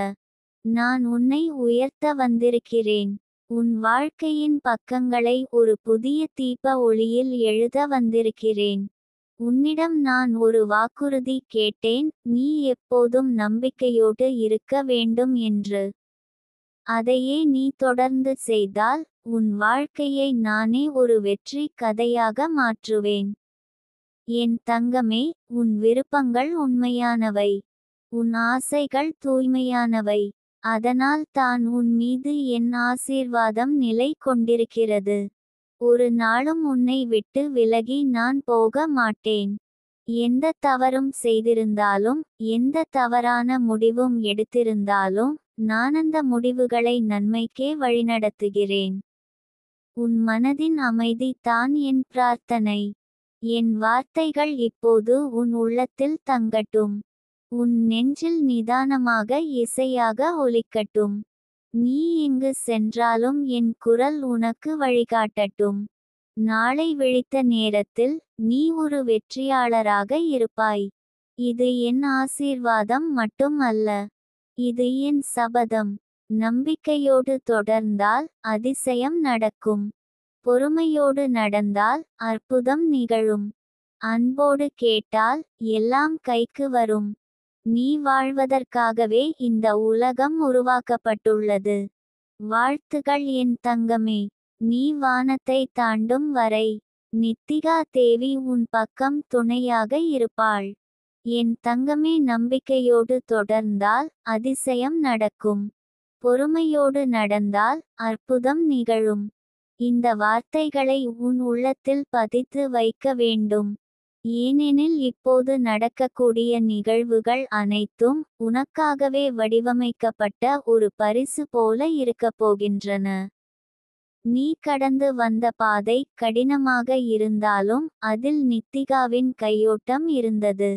நான் உன்னை உயர்த்த வந்திருக்கிறேன். உன் வாழ்க்கையின் பக்கங்களை ஒரு புதிய தீப ஒளியில் எழுத வந்திருக்கிறேன். உன்னிடம் நான் ஒரு வாக்குறுதி கேட்டேன், நீ எப்போதும் நம்பிக்கையோடு இருக்க வேண்டும் என்று. அதையே நீ தொடர்ந்து செய்தால் உன் வாழ்க்கையை நானே ஒரு வெற்றி கதையாக மாற்றுவேன். என் தங்கமே, உன் விருப்பங்கள் உண்மையானவை. உன் ஆசைகள் தூய்மையானவை. அதனால் தான் உன் மீது என் ஆசீர்வாதம் நிலை கொண்டிருக்கிறது. ஒரு நாளும் உன்னை விட்டு விலகி நான் போக மாட்டேன். எந்த தவறும் செய்திருந்தாலும் எந்த தவறான முடிவும் எடுத்திருந்தாலும் நான் அந்த முடிவுகளை நன்மைக்கே வழிநடத்துகிறேன். உன் மனதின் அமைதி தான் என் பிரார்த்தனை. என் வார்த்தைகள் இப்போது உன் உள்ளத்தில் தங்கட்டும். உன் நெஞ்சில் நிதானமாக இசையாக ஒலிக்கட்டும். நீ எங்கு சென்றாலும் என் குரல் உனக்கு வழிகாட்டட்டும். நாளை விழித்த நேரத்தில் நீ ஒரு வெற்றியாளராக இருப்பாய். இது என் ஆசீர்வாதம் மட்டும் அல்ல. இது என் சபதம். நம்பிக்கையோடு தொடர்ந்தால் அதிசயம் நடக்கும். பொறுமையோடு நடந்தால் அற்புதம் நிகழும். அன்போடு கேட்டால் எல்லாம் கைக்கு வரும். நீ வாழ்வதற்காகவே இந்த உலகம் உருவாக்கப்பட்டுள்ளது. வாழ்த்துகள் என் தங்கமே. நீ வானத்தை தாண்டும் வரை நித்திகா தேவி உன் பக்கம் துணையாக இருப்பாள். என் தங்கமே, நம்பிக்கையோடு தொடர்ந்தால் அதிசயம் நடக்கும். பொறுமையோடு நடந்தால் அற்புதம் நிகழும். இந்த வார்த்தைகளை உன் உள்ளத்தில் பதித்து வைக்க வேண்டும். ஏனெனில் இப்போது நடக்கக்கூடிய நிகழ்வுகள் அனைத்தும் உனக்காகவே வடிவமைக்கப்பட்ட ஒரு பரிசு போல இருக்கப் போகின்றன. நீ கடந்து வந்த பாதை கடினமாக இருந்தாலும் அதில் நித்திகாவின் கையோட்டம் இருந்தது.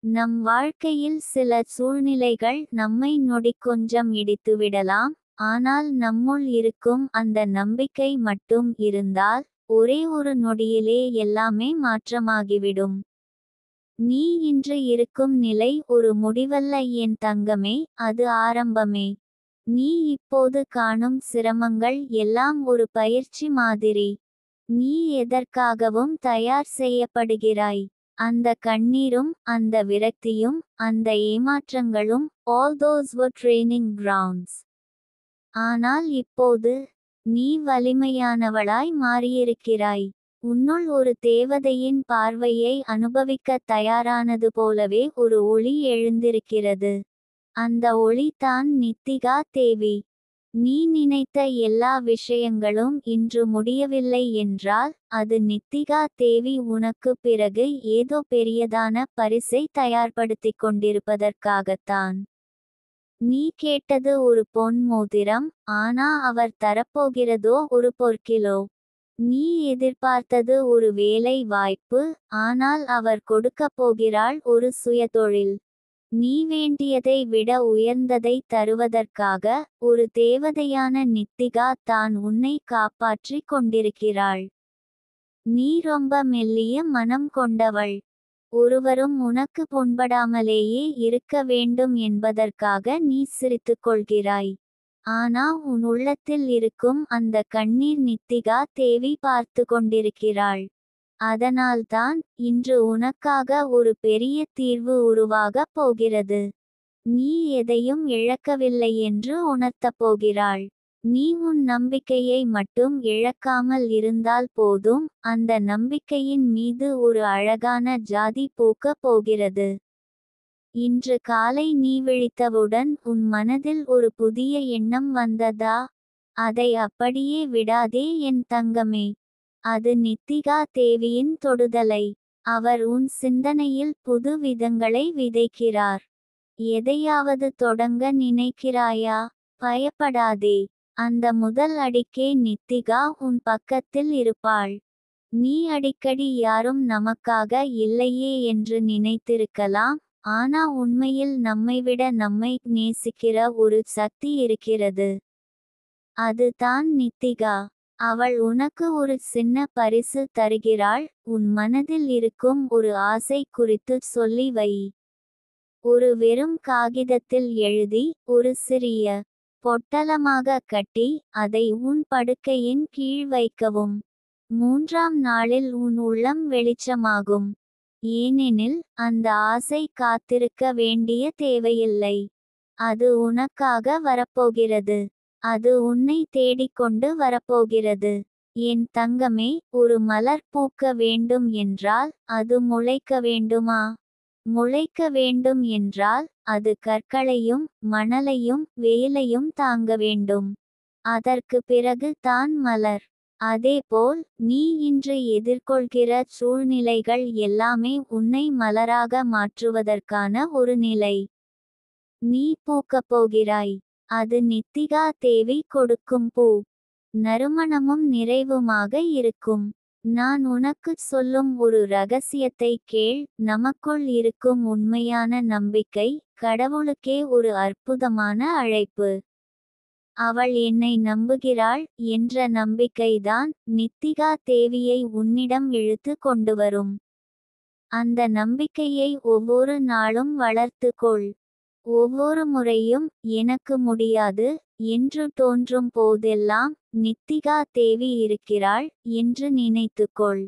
நம் வாழ்க்கையில் சில சூழ்நிலைகள் நம்மை நொடிக்கொஞ்சம் இடித்துவிடலாம். ஆனால் நம்முள் இருக்கும் அந்த நம்பிக்கை மட்டும் இருந்தால் ஒரே ஒரு நொடியிலே எல்லாமே மாற்றமாகிவிடும். நீ இன்று இருக்கும் நிலை ஒரு முடிவல்ல என் தங்கமே, அது ஆரம்பமே. நீ இப்போது காணும் சிரமங்கள் எல்லாம் ஒரு பயிற்சி மாதிரி. நீ எதற்காகவும் தயார் செய்யப்படுகிறாய். அந்த கண்ணீரும் அந்த விரக்தியும் அந்த ஏமாற்றங்களும் all those were training grounds. ஆனால் இப்போது நீ வலிமையானவளாய் மாறியிருக்கிறாய். உன்னுள் ஒரு தேவதையின் பார்வையை அனுபவிக்க தயாரானது போலவே ஒரு ஒளி எழுந்திருக்கிறது. அந்த ஒளி தான் நித்திகா தேவி. நீ நினைத்த எல்லா விஷயங்களும் இன்று முடியவில்லை என்றால் அது நித்திகா தேவி உனக்கு பிறகு ஏதோ பெரியதான பரிசை தயார்படுத்திக் கொண்டிருப்பதற்காகத்தான். நீ கேட்டது ஒரு பொன் மோதிரம், ஆனா அவர் தரப்போகிறதோ ஒரு பொற்கிலோ. நீ எதிர்பார்த்தது ஒரு வேலை வாய்ப்பு, ஆனால் அவர் கொடுக்கப் போகிறாள் ஒரு சுயதொழில். நீ வேண்டியதை விட உயர்ந்ததை தருவதற்காக ஒரு தேவதையான நித்திகா தான் உன்னை காப்பாற்றிக் கொண்டிருக்கிறாள். நீ ரொம்ப மெல்லிய மனம் கொண்டவள். ஒருவரும் உனக்கு புண்படாமலேயே இருக்க வேண்டும் என்பதற்காக நீ சிரித்துக் கொள்கிறாய். ஆனா உன் உள்ளத்தில் இருக்கும் அந்த கண்ணீர் நித்திகா தேவி பார்த்து கொண்டிருக்கிறாள். அதனால்தான் இன்று உனக்காக ஒரு பெரிய தீர்வு உருவாகப் போகிறது. நீ எதையும் இழக்கவில்லை என்று உணர்த்தப் போகிறாள். நீ உன் நம்பிக்கையை மட்டும் இழக்காமல் இருந்தால் போதும். அந்த நம்பிக்கையின் மீது ஒரு அழகான ஜாதி பூக்கப் போகிறது. இன்று காலை நீ விழித்தவுடன் உன் மனதில் ஒரு புதிய எண்ணம் வந்ததா? அதை அப்படியே விடாதே என் தங்கமே. அது நித்திகா தேவியின் தொடுதலை. அவர் உன் சிந்தனையில் புது விதங்களை விதைக்கிறார். எதையாவது தொடங்க நினைக்கிறாயா? பயப்படாதே. அந்த முதல் அடிக்கே நித்திகா உன் பக்கத்தில் இருப்பாள். நீ அடிக்கடி யாரும் நமக்காக இல்லையே என்று நினைத்திருக்கலாம். ஆனா உண்மையில் நம்மைவிட நம்மை நேசிக்கிற ஒரு சக்தி இருக்கிறது. அது தான் நித்திகா. அவள் உனக்கு ஒரு சின்ன பரிசு தருகிறாள். உன் மனதில் இருக்கும் ஒரு ஆசை குறித்து சொல்லி வை. ஒரு வெறும் காகிதத்தில் எழுதி ஒரு சிறிய பொட்டலமாக கட்டி அதை உன் படுக்கையின் கீழ் வைக்கவும். 3ஆம் நாளில் உன் உள்ளம் வெளிச்சமாகும். ஏனெனில் அந்த ஆசை காத்திருக்க வேண்டிய தேவையில்லை. அது உனக்காக வரப்போகிறது. அது உன்னை தேடிக்கொண்டு வரப்போகிறது. என் தங்கமே, ஒரு மலர் பூக்க வேண்டும் என்றால் அது முளைக்க வேண்டுமா? முளைக்க வேண்டும் என்றால் அது கற்களையும் மணலையும் வெயிலையும் தாங்க வேண்டும். அதற்கு பிறகு தான் மலர். அதேபோல் நீ இன்று எதிர்கொள்கிற சூழ்நிலைகள் எல்லாமே உன்னை மலராக மாற்றுவதற்கான ஒரு நிலை. நீ பூக்கப் போகிறாய். அது நித்திகா தேவி கொடுக்கும் பூ. நறுமணமும் நிறைவுமாக இருக்கும். நான் உனக்குச் சொல்லும் ஒரு ரகசியத்தை கேள். நமக்குள் இருக்கும் உண்மையான நம்பிக்கை கடவுளுக்கே ஒரு அற்புதமான அழைப்பு. அவள் என்னை நம்புகிறாள் என்ற நம்பிக்கைதான் நித்திகா தேவியை உன்னிடம் இழுத்து கொண்டுவரும். அந்த நம்பிக்கையை ஒவ்வொரு நாளும் வளர்த்து கொள். ஒவ்வொரு முறையும் எனக்கு முடியாது என்று தோன்றும் போதெல்லாம் நித்திகா தேவி இருக்கிறாள் என்று நினைத்துக்கொள்.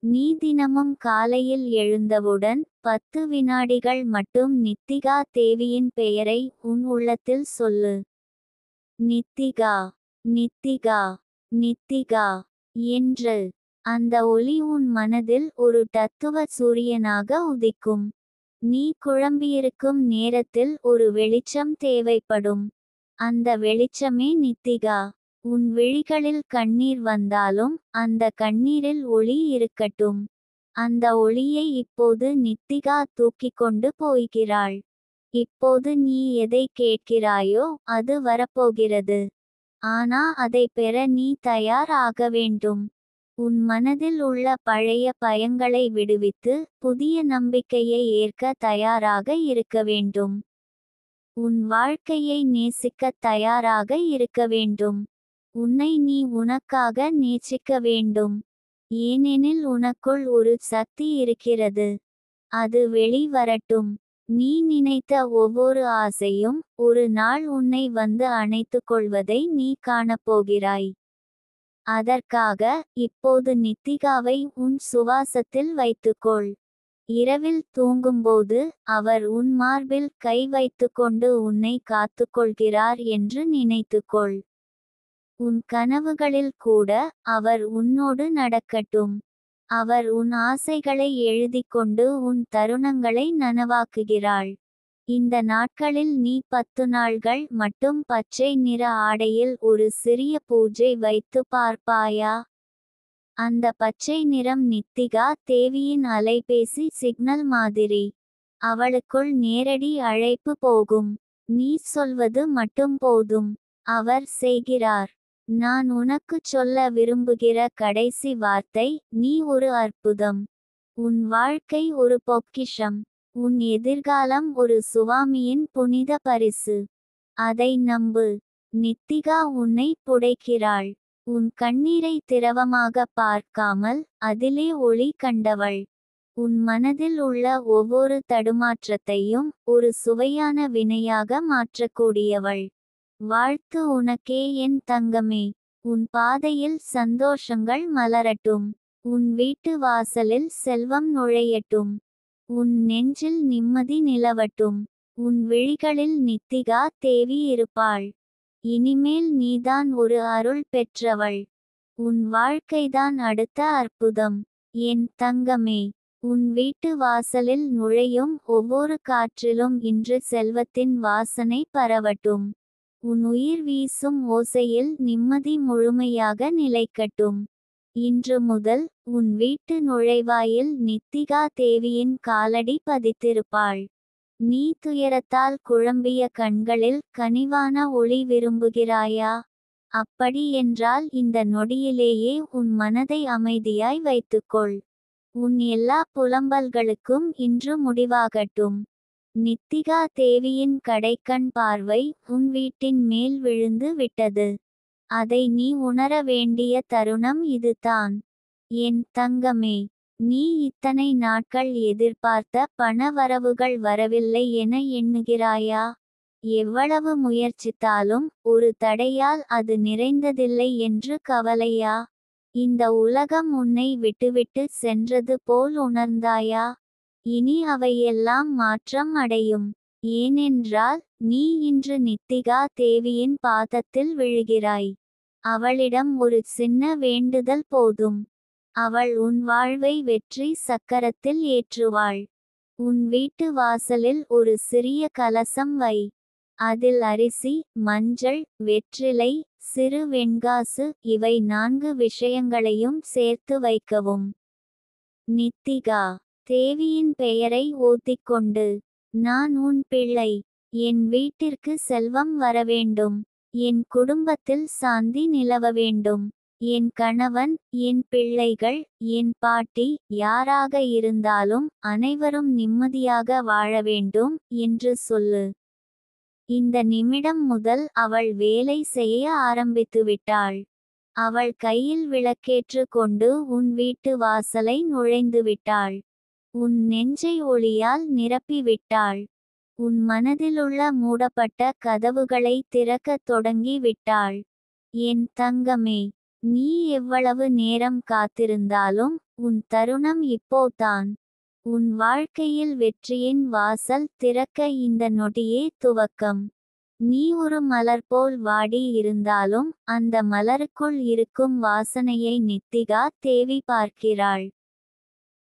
நீ தினமும் காலையில் எழுந்தவுடன் 10 வினாடிகள் மட்டும் நித்திகா தேவியின் பெயரை உன் உள்ளத்தில் சொல்லு. நித்திகா, நித்திகா, நித்திகா என்று. அந்த ஒளி உன் மனதில் ஒரு தத்துவ சூரியனாக உதிக்கும். நீ குழம்பியிருக்கும் நேரத்தில் ஒரு வெளிச்சம் தேவைப்படும். அந்த வெளிச்சமே நித்திகா. உன் விழிகளில் கண்ணீர் வந்தாலும் அந்த கண்ணீரில் ஒளி இருக்கட்டும். அந்த ஒளியை இப்போது நித்திகா தூக்கிக் கொண்டு போய்கிறாள். இப்போது நீ எதை கேட்கிறாயோ அது வரப்போகிறது. ஆனா அதை பெற நீ தயார் ஆக வேண்டும். உன் மனதில் உள்ள பழைய பயங்களை விடுவித்து புதிய நம்பிக்கையை ஏற்க தயாராக இருக்க வேண்டும். உன் வாழ்க்கையை நேசிக்க தயாராக இருக்க வேண்டும். உன்னை நீ உனக்காக நேசிக்க வேண்டும். ஏனெனில் உனக்குள் ஒரு சக்தி இருக்கிறது. அது வெளி வரட்டும். நீ நினைத்த ஒவ்வொரு ஆசையும் ஒரு நாள் உன்னை வந்து அணைத்துக் கொள்வதை நீ காணப்போகிறாய். அதற்காக இப்போது நித்திகாவை உன் சுவாசத்தில் வைத்துக்கொள். இரவில் தூங்கும்போது அவர் உன் மார்பில் கை வைத்துக்கொண்டு உன்னை காத்துக்கொள்கிறார் என்று நினைத்துக்கொள். உன் கனவுகளில் கூட அவர் உன்னோடு நடக்கட்டும். அவர் உன் ஆசைகளை எழுதிக்கொண்டு உன் தருணங்களை நனவாக்குகிறாள். இந்த நாட்களில் நீ 10 நாள்கள் மட்டும் பச்சை நிற ஆடையில் ஒரு சிறிய பூஜை வைத்து பார்ப்பாயா? அந்த பச்சை நிறம் நித்திகா தேவியின் அலைபேசி சிக்னல் மாதிரி. அவளுக்குள் நேரடி அழைப்பு போகும். நீ சொல்வது மட்டும் போதும். அவர் செய்கிறார். நான் உனக்குச் சொல்ல விரும்புகிற கடைசி வார்த்தை, நீ ஒரு அற்புதம். உன் வாழ்க்கை ஒரு பொக்கிஷம். உன் எதிர்காலம் ஒரு சுவாமியின் புனித பரிசு. அதை நம்பு. நித்திகா உன்னை புடைக்கிறாள். உன் கண்ணீரை திரவமாக பார்க்காமல் அதிலே ஒளி கண்டவள். உன் மனதில் உள்ள ஒவ்வொரு தடுமாற்றத்தையும் ஒரு சுவையான வினையாக மாற்றக்கூடியவள். வாழ்த்து உனக்கே என் தங்கமே. உன் பாதையில் சந்தோஷங்கள் மலரட்டும். உன் வீட்டு வாசலில் செல்வம் நுழையட்டும். உன் நெஞ்சில் நிம்மதி நிலவட்டும். உன் விழிகளில் நித்திகா தேவி இருப்பாள். இனிமேல் நீதான் ஒரு அருள் பெற்றவள். உன் வாழ்க்கைதான் அடுத்த அற்புதம். என் தங்கமே, உன் வீட்டு வாசலில் நுழையும் ஒவ்வொரு காற்றிலும் இன்று செல்வத்தின் வாசனை பரவட்டும். உன் உயிர் வீசும் ஓசையில் நிம்மதி முழுமையாக நிலைக்கட்டும். இன்று முதல் உன் வீட்டு நுழைவாயில் நித்திகா தேவியின் காலடி பதித்திருப்பாள். நீ துயரத்தால் குழம்பிய கண்களில் கனிவான ஒளி விரும்புகிறாயா? அப்படி என்றால் இந்த நொடியிலேயே உன் மனதை அமைதியாய் வைத்துக்கொள். உன் எல்லா புலம்பல்களுக்கும் இன்று முடிவாகட்டும். நித்திகா தேவியின் கடைக்கண் பார்வை உன் வீட்டின் மேல் விழுந்து விட்டது. அதை நீ உணர வேண்டிய தருணம் இதுதான். என் தங்கமே, நீ இத்தனை நாட்கள் எதிர்பார்த்த பண வரவுகள் வரவில்லை என எண்ணுகிறாயா? எவ்வளவு முயற்சித்தாலும் ஒரு தடையால் அது நிறைந்ததில்லை என்று கவலையா? இந்த உலகம் உன்னை விட்டுவிட்டு சென்றது போல் உணர்ந்தாயா? இனி அவையெல்லாம் மாற்றம் அடையும். ஏனென்றால் நீ இன்று நித்திகா தேவியின் பாதத்தில் விழுகிறாய். அவளிடம் ஒரு சின்ன வேண்டுதல் போதும். அவள் உன் வாழ்வை வெற்றி சக்கரத்தில் ஏற்றுவாள். உன் வீட்டு வாசலில் ஒரு சிறிய கலசம் வை. அதில் அரிசி, மஞ்சள், வெற்றிலை, சிறு வெண்காசு இவை 4 விஷயங்களையும் சேர்த்து வைக்கவும். நித்திகா தேவியின் பெயரை ஓதிக்கொண்டு, நான் உன் பிள்ளை. என் வீட்டிற்கு செல்வம் வரவேண்டும். என் குடும்பத்தில் சாந்தி நிலவ வேண்டும். என் கணவன், என் பிள்ளைகள், என் பாட்டி யாராக இருந்தாலும் அனைவரும் நிம்மதியாக வாழ வேண்டும் என்று சொல்லு. இந்த நிமிடம் முதல் அவள் வேலை செய்ய ஆரம்பித்துவிட்டாள். அவள் கையில் விளக்கேற்று கொண்டு உன் வீட்டு வாசலை நுழைந்துவிட்டாள். உன் நெஞ்சை ஒளியால் நிரப்பிவிட்டாள். உன் மனதிலுள்ள மூடப்பட்ட கதவுகளை திறக்கத் தொடங்கி விட்டாள். என் தங்கமே, நீ எவ்வளவு நேரம் காத்திருந்தாலும் உன் தருணம் இப்போதான். உன் வாழ்க்கையில் வெற்றியின் வாசல் திறக்க இந்த நொடியே துவக்கம். நீ ஒரு மலர் போல் வாடி இருந்தாலும் அந்த மலருக்குள் இருக்கும் வாசனையை நித்திகா தேவி பார்க்கிறாள்.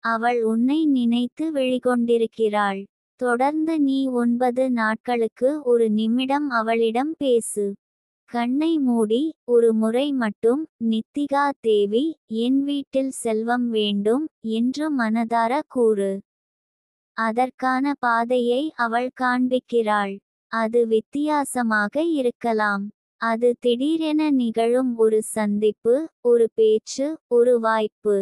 அவள் உன்னை நினைத்து விழிகொண்டிருக்கிறாள். தொடர்ந்து நீ 9 நாட்களுக்கு ஒரு நிமிடம் அவளிடம் பேசு. கண்ணை மூடி ஒரு முறை மட்டும் நித்திகா தேவி, என் வீட்டில் செல்வம் வேண்டும் என்று மனதார கூறு. அதற்கான பாதையை அவள் காண்பிக்கிறாள். அது வித்தியாசமாக இருக்கலாம். அது திடீரென நிகழும் ஒரு சந்திப்பு, ஒரு பேச்சு, ஒரு வாய்ப்பு.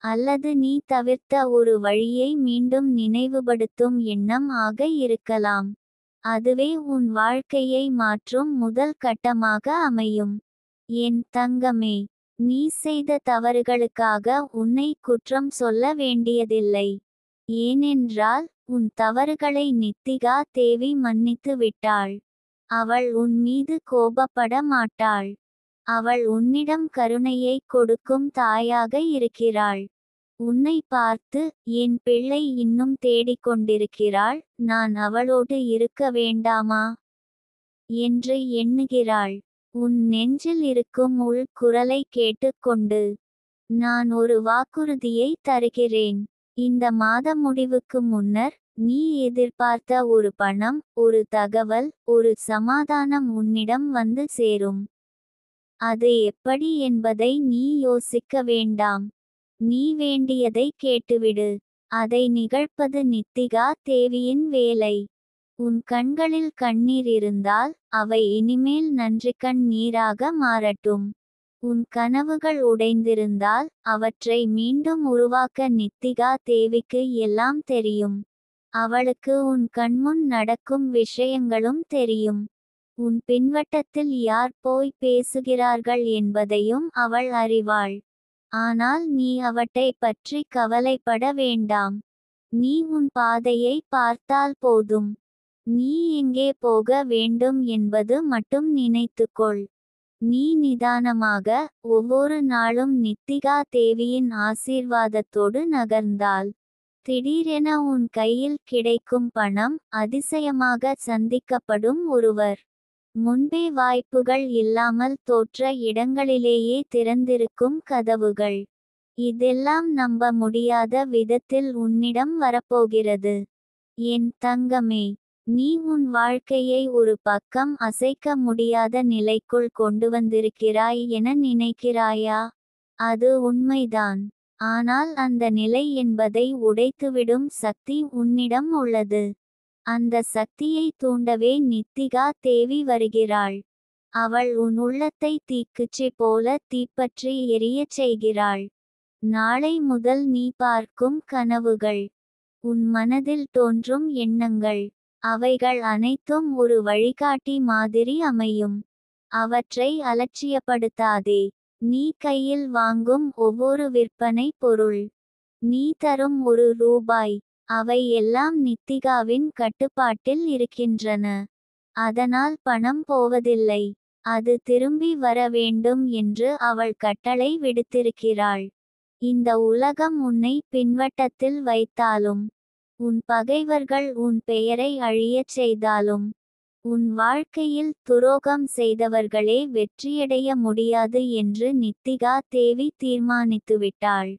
அல்லது நீ தவிர்த்த ஒரு வழியை மீண்டும் நினைவுபடுத்தும் எண்ணம் ஆக இருக்கலாம். அதுவே உன் வாழ்க்கையை மாற்றும் முதல் கட்டமாக அமையும். என் தங்கமே, நீ செய்த தவறுகளுக்காக உன்னை குற்றம் சொல்ல வேண்டியதில்லை. ஏனென்றால் உன் தவறுகளை நித்திகா தேவி மன்னித்து விட்டாள். அவள் உன் மீது கோபப்பட மாட்டாள். அவள் உன்னிடம் கருணையை கொடுக்கும் தாயாக இருக்கிறாள். உன்னை பார்த்து, என் பிள்ளை இன்னும் தேடிக்கொண்டிருக்கிறாள், நான் அவளோடு இருக்க வேண்டாமா என்று எண்ணுகிறாள். உன் நெஞ்சில் இருக்கும் உள் குரலை கேட்டுக்கொண்டு, நான் ஒரு வாக்குறுதியை தருகிறேன். இந்த மாத முடிவுக்கு முன்னர் நீ எதிர்பார்த்த ஒரு பணம், ஒரு தகவல், ஒரு சமாதானம் உன்னிடம் வந்து சேரும். அது எப்படி என்பதை நீ யோசிக்க வேண்டாம். நீ வேண்டியதை கேட்டுவிடு. அதை நிகழ்ப்பது நித்திகா தேவியின் வேலை. உன் கண்களில் கண்ணீர் இருந்தால் அவை இனிமேல் நன்றிக்கண் நீராக மாறட்டும். உன் கனவுகள் உடைந்திருந்தால் அவற்றை மீண்டும் உருவாக்க நித்திகா தேவிக்கு எல்லாம் தெரியும். அவளுக்கு உன் கண்முன் நடக்கும் விஷயங்களும் தெரியும். உன் பின்வட்டத்தில் யார் போய் பேசுகிறார்கள் என்பதையும் அவள் அறிவாள். ஆனால் நீ அவற்றை பற்றி கவலைப்பட வேண்டாம். நீ உன் பாதையை பார்த்தால் போதும். நீ எங்கே போக வேண்டும் என்பது மட்டும் நினைத்துக்கொள். நீ நிதானமாக ஒவ்வொரு நாளும் நித்திகா தேவியின் ஆசீர்வாதத்தோடு நகர்ந்தால், திடீரென உன் கையில் கிடைக்கும் பணம் அதிசயமாக சந்திக்கப்படும் ஒருவர். முன்பே வாய்ப்புகள் இல்லாமல் தோற்ற இடங்களிலேயே திறந்திருக்கும் கதவுகள். இதெல்லாம் நம்ப முடியாத விதத்தில் உன்னிடம் வரப்போகிறது. என் தங்கமே, நீ உன் வாழ்க்கையை ஒரு பக்கம் அசைக்க முடியாத நிலைக்குள் கொண்டு வந்திருக்கிறாய் என நினைக்கிறாயா? அது உண்மைதான். ஆனால் அந்த நிலை என்பதை உடைத்துவிடும் சக்தி உன்னிடம் உள்ளது. அந்த சக்தியை தூண்டவே நித்திகா தேவி வருகிறாள். அவள் உன் உள்ளத்தை தீக்குச்சி போல தீப்பற்றி எரியச் செய்கிறாள். நாளை முதல் நீ பார்க்கும் கனவுகள், உன் மனதில் தோன்றும் எண்ணங்கள், அவைகள் அனைத்தும் ஒரு வழிகாட்டி மாதிரி அமையும். அவற்றை அலட்சியப்படுத்தாதே. நீ கையில் வாங்கும் ஒவ்வொரு விற்பனை பொருள், நீ தரும் ரூபாய், அவை எல்லாம் நித்திகாவின் கட்டுப்பாட்டில் இருக்கின்றன. அதனால் பணம் போவதில்லை. அது திரும்பி வர வேண்டும் என்று அவள் கட்டளை விடுத்திருக்கிறாள். இந்த உலகம் உன்னை பின்வட்டத்தில் வைத்தாலும், உன் பகைவர்கள் உன் பெயரை அழியச் செய்தாலும், உன் வாழ்க்கையில் துரோகம் செய்தவர்களே வெற்றியடைய முடியாது என்று நித்திகா தேவி தீர்மானித்துவிட்டாள்.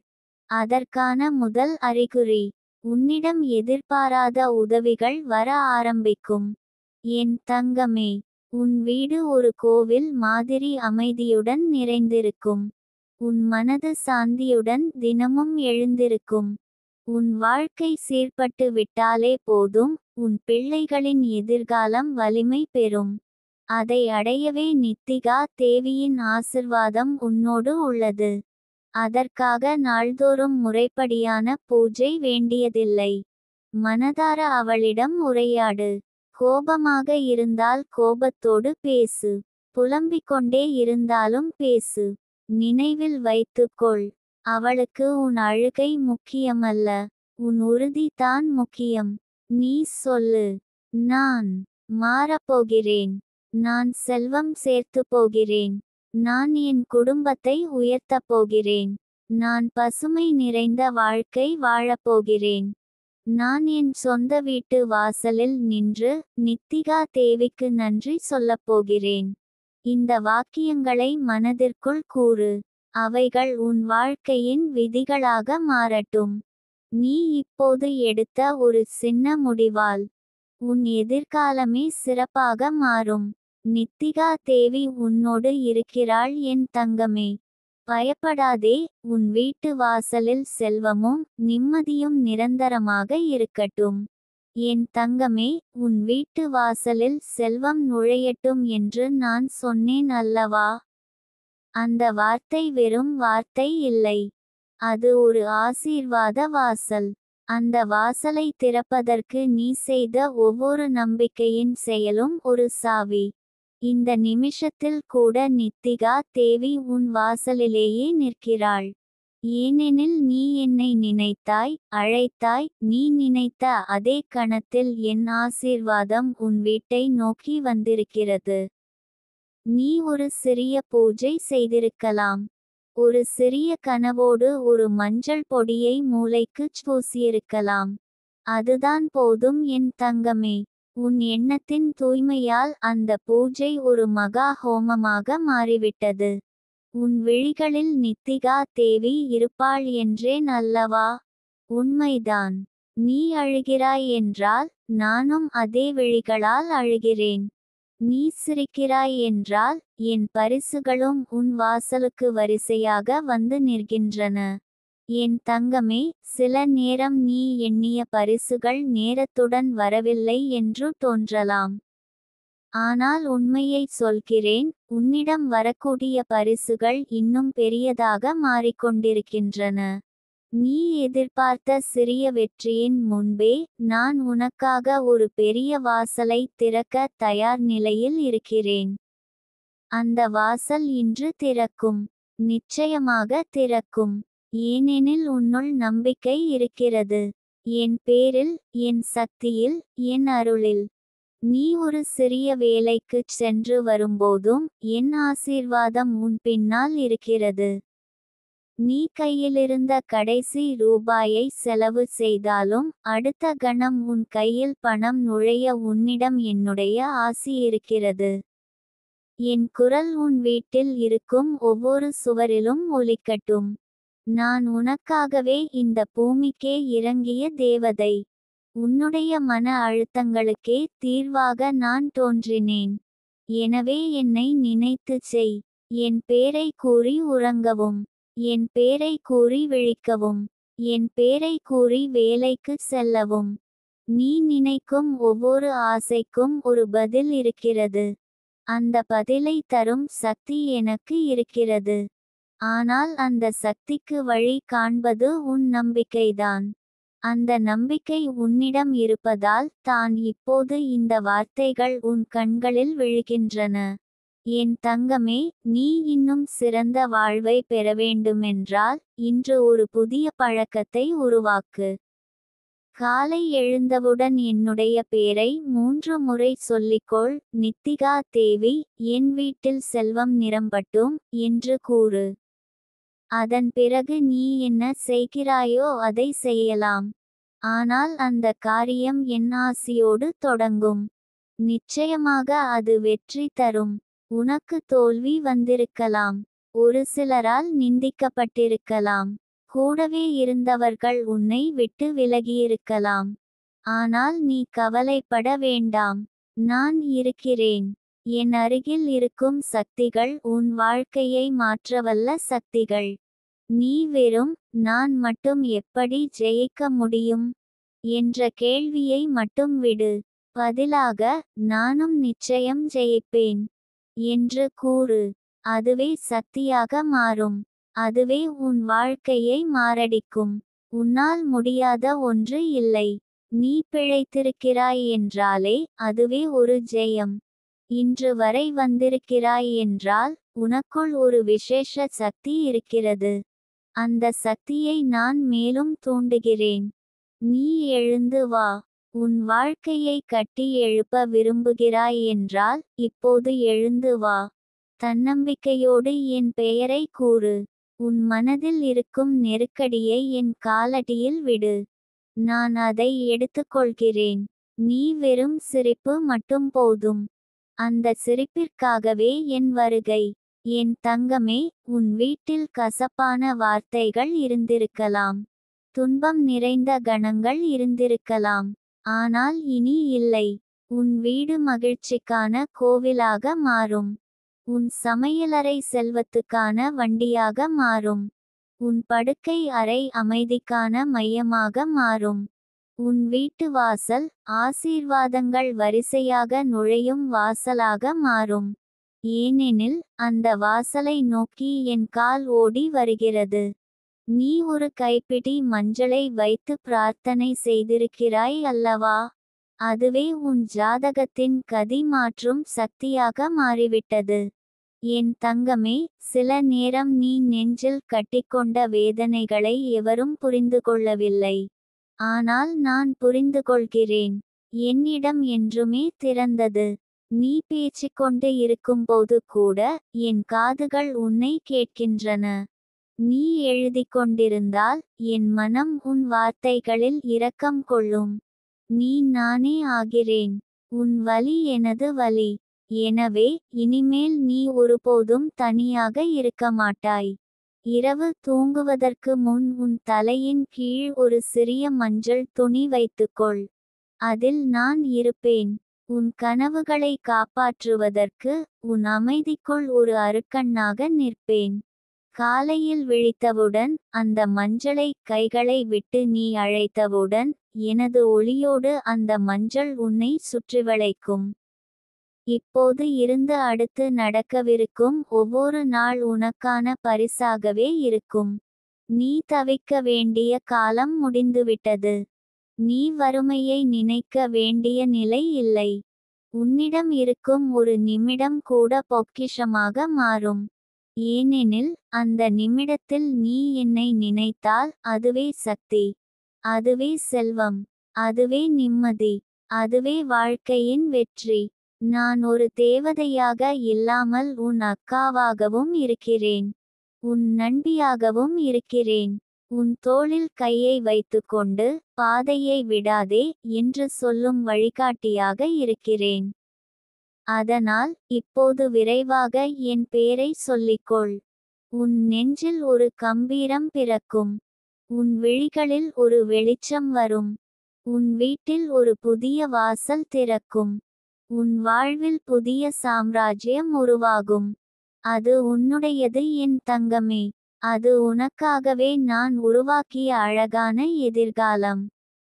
அதற்கான முதல் அறிகுறி, உன்னிடம் எதிர்பாராத உதவிகள் வர ஆரம்பிக்கும். என் தங்கமே, உன் வீடு ஒரு கோவில் மாதிரி அமைதியுடன் நிறைந்திருக்கும். உன் மனது சாந்தியுடன் தினமும் எழுந்திருக்கும். உன் வாழ்க்கை சீர்பட்டு விட்டாலே போதும், உன் பிள்ளைகளின் எதிர்காலம் வலிமை பெறும். அதை அடையவே நித்திகா தேவியின் ஆசிர்வாதம் உன்னோடு உள்ளது. அதற்காக நாள்தோறும் முறைப்படியான பூஜை வேண்டியதில்லை. மனதார அவளிடம் உரையாடு. கோபமாக இருந்தால் கோபத்தோடு பேசு. புலம்பிக்கொண்டே இருந்தாலும் பேசு. நினைவில் வைத்துக்கொள், அவளுக்கு உன் அழுகை முக்கியமல்ல, உன் உறுதி தான் முக்கியம். நீ சொல்லு, நான் மாறப்போகிறேன். நான் செல்வம் சேர்த்து போகிறேன். நான் என் குடும்பத்தை உயர்த்தப் போகிறேன். நான் பசுமை நிறைந்த வாழ்க்கை வாழப்போகிறேன். நான் என் சொந்த வீட்டு வாசலில் நின்று நித்திகா தேவிக்கு நன்றி சொல்லப் போகிறேன். இந்த வாக்கியங்களை மனதிற்குள் கூறு. அவைகள் உன் வாழ்க்கையின் விதிகளாக மாறட்டும். நீ இப்போது எடுத்த ஒரு சின்ன முடிவால் உன் எதிர்காலமே சிறப்பாக மாறும். நித்திகா தேவி உன்னோடு இருக்கிறாள் என் தங்கமே. பயப்படாதே, உன் வீட்டு வாசலில் செல்வமும் நிம்மதியும் நிரந்தரமாக இருக்கட்டும். என் தங்கமே, உன் வீட்டு வாசலில் செல்வம் நுழையட்டும் என்று நான் சொன்னேன் அல்லவா? அந்த வார்த்தை வெறும் வார்த்தை இல்லை. அது ஒரு ஆசீர்வாத வாசல். அந்த வாசலை திறப்பதற்கு நீ செய்த ஒவ்வொரு நம்பிக்கையின் செயலும் ஒரு சாவி. இந்த நிமிஷத்தில் கூட நித்திகா தேவி உன் வாசலிலேயே நிற்கிறாள். ஏனெனில் நீ என்னை நினைத்தாய், அழைத்தாய். நீ நினைத்த அதே கணத்தில் என் ஆசீர்வாதம் உன் வீட்டை நோக்கி வந்திருக்கிறது. நீ ஒரு சிறிய பூஜை செய்திருக்கலாம். ஒரு சிறிய கனவோடு ஒரு மஞ்சள் பொடியை மூளைக்குச் பூசியிருக்கலாம். அதுதான் போதும் என் தங்கமே. உன் எண்ணத்தின் தூய்மையால் அந்த பூஜை ஒரு மகா ஹோமமாக மாறிவிட்டது. உன் விழிகளில் நித்திகா தேவி இருப்பாள் என்றேன் அல்லவா? உண்மைதான். நீ அழுகிறாய் என்றால் நானும் அதே விழிகளால் அழுகிறேன். நீ சிரிக்கிறாய் என்றால் என் பரிசுகளும் உன் வாசலுக்கு வரிசையாக வந்து நிற்கின்றன. என் தங்கமே, சில நேரம் நீ எண்ணிய பரிசுகள் நேரத்துடன் வரவில்லை என்று தோன்றலாம். ஆனால் உண்மையை சொல்கிறேன், உன்னிடம் வரக்கூடிய பரிசுகள் இன்னும் பெரியதாக மாறிக்கொண்டிருக்கின்றன. நீ எதிர்பார்த்த சிறிய வெற்றியின் முன்பே நான் உனக்காக ஒரு பெரிய வாசலை திறக்க தயார் நிலையில் இருக்கிறேன். அந்த வாசல் இன்று திறக்கும். நிச்சயமாக திறக்கும். ஏனெனில் உன்னுள் நம்பிக்கை இருக்கிறது. என் பேரில், என் சக்தியில், என் அருளில். நீ ஒரு சிறிய வேலைக்குச் சென்று வரும்போதும் என் ஆசீர்வாதம் உன் பின்னால் இருக்கிறது. நீ கையிலிருந்த கடைசி ரூபாயை செலவு செய்தாலும் அடுத்த கணம் உன் கையில் பணம் நுழைய உன்னிடம் என்னுடைய ஆசி இருக்கிறது. என் குரல் உன் வீட்டில் இருக்கும் ஒவ்வொரு சுவரிலும் ஒலிக்கட்டும். நான் உனக்காகவே இந்த பூமிக்கே இறங்கிய தேவதை. உன்னுடைய மன அழுத்தங்களுக்கே தீர்வாக நான் தோன்றினேன். எனவே என்னை நினைத்துச் செய். என் பேரை கூறி உறங்கவும். என் பேரை கூறி விழிக்கவும். என் பேரை கூறி வேலைக்கு செல்லவும். நீ நினைக்கும் ஒவ்வொரு ஆசைக்கும் ஒரு பதில் இருக்கிறது. அந்த பதிலை தரும் சக்தி எனக்கு இருக்கிறது. ஆனால் அந்த சக்திக்கு வழி காண்பது உன் நம்பிக்கைதான். அந்த நம்பிக்கை உன்னிடம் இருப்பதால் தான் இப்போது இந்த வார்த்தைகள் உன் கண்களில் விழுகின்றன. என் தங்கமே, நீ இன்னும் சிறந்த வாழ்வை பெற வேண்டுமென்றால் இன்று ஒரு புதிய பழக்கத்தை உருவாக்கு. காலை எழுந்தவுடன் என்னுடைய பேரை 3 முறை சொல்லிக்கொள். நித்திகா தேவி, என் வீட்டில் செல்வம் நிரம்பட்டும் என்று கூறு. அதன் பிறகு நீ என்ன செய்கிறாயோ அதை செய்யலாம். ஆனால் அந்த காரியம் என் ஆசியோடு தொடங்கும். நிச்சயமாக அது வெற்றி தரும். உனக்கு தோல்வி வந்திருக்கலாம். ஒரு சிலரால் நிந்திக்கப்பட்டிருக்கலாம். கூடவே இருந்தவர்கள் உன்னை விட்டு விலகியிருக்கலாம். ஆனால் நீ கவலைப்பட வேண்டாம். நான் இருக்கிறேன். என் அருகில் இருக்கும் சக்திகள் உன் வாழ்க்கையை மாற்றவல்ல சக்திகள். நீ வெறும் நான் மட்டும் எப்படி ஜெயிக்க முடியும் என்ற கேள்வியை மட்டும் விடு. பதிலாக நானும் நிச்சயம் ஜெயிப்பேன் என்று கூறு. அதுவே சக்தியாக மாறும். அதுவே உன் வாழ்க்கையை மாரடிக்கும். உன்னால் முடியாத ஒன்று இல்லை. நீ பிழைத்திருக்கிறாய் என்றாலே அதுவே ஒரு ஜெயம். இன்று வரை வந்திருக்கிறாய் என்றால் உனக்குள் ஒரு விசேஷ சக்தி இருக்கிறது. அந்த சக்தியை நான் மேலும் தூண்டுகிறேன். நீ எழுந்து வா. உன் வாழ்க்கையை கட்டி எழுப்ப விரும்புகிறாய் என்றால் இப்போது எழுந்து வா. தன்னம்பிக்கையோடு என் பெயரை கூறு. உன் மனதில் இருக்கும் நெருக்கடியை என் காலடியில் விடு. நான் அதை எடுத்துக்கொள்கிறேன். நீ வெறும் சிரிப்பு மட்டும் போதும். அந்த சிரிப்பிற்காகவே என் வருகை. என் தங்கமே, உன் வீட்டில் கசப்பான வார்த்தைகள் இருந்திருக்கலாம். துன்பம் நிறைந்த கணங்கள் இருந்திருக்கலாம். ஆனால் இனி இல்லை. உன் வீடு மகிழ்ச்சிக்கான கோவிலாக மாறும். உன் சமையலறை செல்வத்துக்கான வண்டியாக மாறும். உன் படுக்கை அறை அமைதிக்கான மையமாக மாறும். உன் வீட்டு வாசல் ஆசீர்வாதங்கள் வரிசையாக நுழையும் வாசலாக மாறும். ஏனெனில் அந்த வாசலை நோக்கி என் கால் ஓடி வருகிறது. நீ ஒரு கைப்பிடி மஞ்சளை வைத்து பிரார்த்தனை செய்திருக்கிறாய் அல்லவா? அதுவே உன் ஜாதகத்தின் கதி மாற்றும் சக்தியாக மாறிவிட்டது. என் தங்கமே, சில நேரம் நீ நெஞ்சில் கட்டிக்கொண்ட வேதனைகளை எவரும் புரிந்து கொள்ளவில்லை. ஆனால் நான் புரிந்துகொள்கிறேன். என்னிடம் என்றுமே திறந்தது. நீ பேசிக்கொண்டு இருக்கும்போது கூட என் காதுகள் உன்னை கேட்கின்றன. நீ எழுதிக்கொண்டிருந்தால் என் மனம் உன் வார்த்தைகளில் இரக்கம் கொள்ளும். நீ நானே ஆகிறேன். உன் வலி எனது வலி. எனவே இனிமேல் நீ ஒருபோதும் தனியாக இருக்க மாட்டாய். இரவு தூங்குவதற்கு முன் உன் தலையின் கீழ் ஒரு சிறிய மஞ்சள் துணி வைத்துக்கொள். அதில் நான் இருப்பேன். உன் கனவுகளை காப்பாற்றுவதற்கு உன் அமைதிக்குள் ஒரு அருக்கண்ணாக நிற்பேன். காலையில் விழித்தவுடன் அந்த மஞ்சளை கைகளை விட்டு நீ அழைத்தவுடன் எனது ஒளியோடு அந்த மஞ்சள் உன்னை சுற்றிவளைக்கும். இப்போது இருந்து அடுத்து நடக்கவிருக்கும் ஒவ்வொரு நாள் உனக்கான பரிசாகவே இருக்கும். நீ தவிக்க வேண்டிய காலம் முடிந்துவிட்டது. நீ வறுமையை நினைக்க வேண்டிய நிலை இல்லை. உன்னிடம் இருக்கும் ஒரு நிமிடம் கூட பொக்கிஷமாக மாறும். ஏனெனில் அந்த நிமிடத்தில் நீ என்னை நினைத்தால் அதுவே சக்தி. அதுவே செல்வம். அதுவே நிம்மதி. அதுவே வாழ்க்கையின் வெற்றி. நான் ஒரு தேவதையாக இல்லாமல் உன் அக்காவாகவும் இருக்கிறேன். உன் நண்பியாகவும் இருக்கிறேன். உன் தோளில் கையை வைத்துக்கொண்டு பாதையை விடாதே என்று சொல்லும் வழிகாட்டியாக இருக்கிறேன். அதனால் இப்போது விரைவாக என் பேரை சொல்லிக்கொள். உன் நெஞ்சில் ஒரு கம்பீரம் பிறக்கும். உன் விழிகளில் ஒரு வெளிச்சம் வரும். உன் வீட்டில் ஒரு புதிய வாசல் திறக்கும். உன் வாழ்வில் புதிய சாம்ராஜ்யம் உருவாகும். அது உன்னுடையது என் தங்கமே. அது உனக்காகவே நான் உருவாக்கிய அழகான எதிர்காலம்.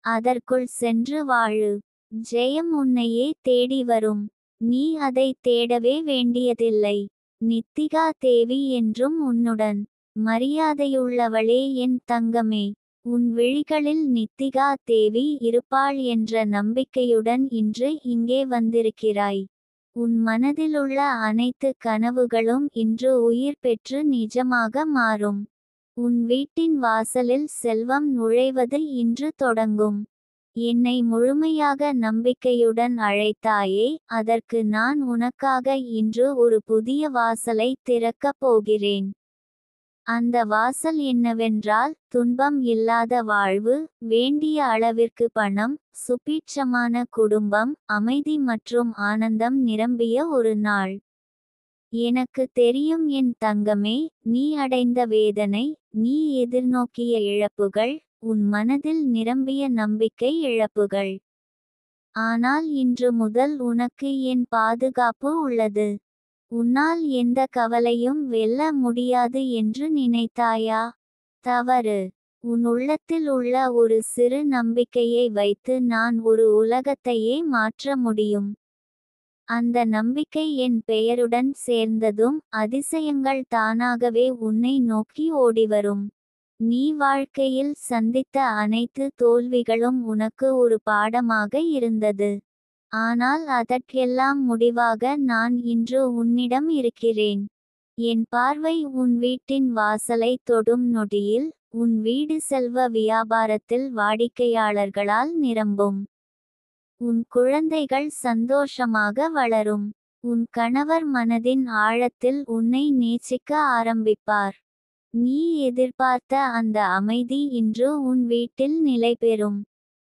அதற்குள் சென்று வாழு. ஜெயம் உன்னையே தேடி வரும். நீ அதை தேடவே வேண்டியதில்லை. நித்திகா தேவி என்றும் உன்னுடன். மரியாதையுள்ளவளே என் தங்கமே. உன் விழிகளில் நித்திகா தேவி இருப்பாள் என்ற நம்பிக்கையுடன் இன்று இங்கே வந்திருக்கிறாய். உன் மனதிலுள்ள அனைத்து கனவுகளும் இன்று உயிர் பெற்று நிஜமாக மாறும். உன் வீட்டின் வாசலில் செல்வம் நுழைவது இன்று தொடங்கும். என்னை முழுமையாக நம்பிக்கையுடன் அழைத்தாயே, அதற்கு நான் உனக்காக இன்று ஒரு புதிய வாசலை திறக்கப் போகிறேன். அந்த வாசல் என்னவென்றால் துன்பம் இல்லாத வாழ்வு, வேண்டிய அளவிற்கு பணம், சுபீட்சமான குடும்பம், அமைதி மற்றும் ஆனந்தம் நிரம்பிய ஒரு நாள். எனக்கு தெரியும் என் தங்கமே, நீ அடைந்த வேதனை, நீ எதிர்நோக்கிய இழப்புகள், உன் மனதில் நிரம்பிய நம்பிக்கை இழப்புகள். ஆனால் இன்று முதல் உனக்கு என் பாதுகாப்பு உள்ளது. உன்னால் எந்த கவலையும் வெல்ல முடியாது என்று நினைத்தாயா? தவறு. உன் உள்ளத்தில் உள்ள ஒரு சிறு நம்பிக்கையை வைத்து நான் ஒரு உலகத்தையே மாற்ற முடியும். அந்த நம்பிக்கை என் பெயருடன் சேர்ந்ததும் அதிசயங்கள் தானாகவே உன்னை நோக்கி ஓடிவரும். நீ வாழ்க்கையில் சந்தித்த அனைத்து தோல்விகளும் உனக்கு ஒரு பாடமாக இருந்தது. ஆனால் அதற்கெல்லாம் முடிவாக நான் இன்று உன்னிடம் இருக்கிறேன். என் பார்வை உன் வீட்டின் வாசலை தொடும் நொடியில் உன் வீடு செல்வ வியாபாரத்தில் வாடிக்கையாளர்களால் நிரம்பும். உன் குழந்தைகள் சந்தோஷமாக வளரும். உன் கணவர் மனதின் ஆழத்தில் உன்னை நேசிக்க ஆரம்பிப்பார். நீ எதிர்பார்த்த அந்த அமைதி இன்று உன் வீட்டில் நிலைபெறும்.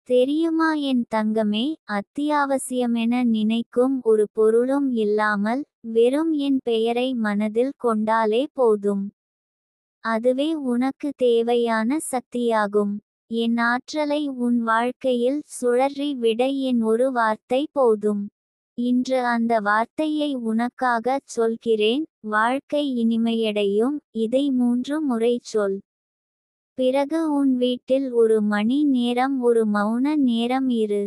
தெரியுமா என் தங்கமே, அத்தியாவசியமென நினைக்கும் ஒரு பொருளும் இல்லாமல் வெறும் என் பெயரை மனதில் கொண்டாலே போதும். அதுவே உனக்கு தேவையான சக்தியாகும். என் ஆற்றலை உன் வாழ்க்கையில் சுழற்றி விட என் ஒரு வார்த்தை போதும். இன்று அந்த வார்த்தையை உனக்காகச் சொல்கிறேன். வாழ்க்கை இனிமையடையும். இதை 3 முறை சொல். பிறகு உன் வீட்டில் ஒரு மணி நேரம் ஒரு மௌன நேரம் இரு.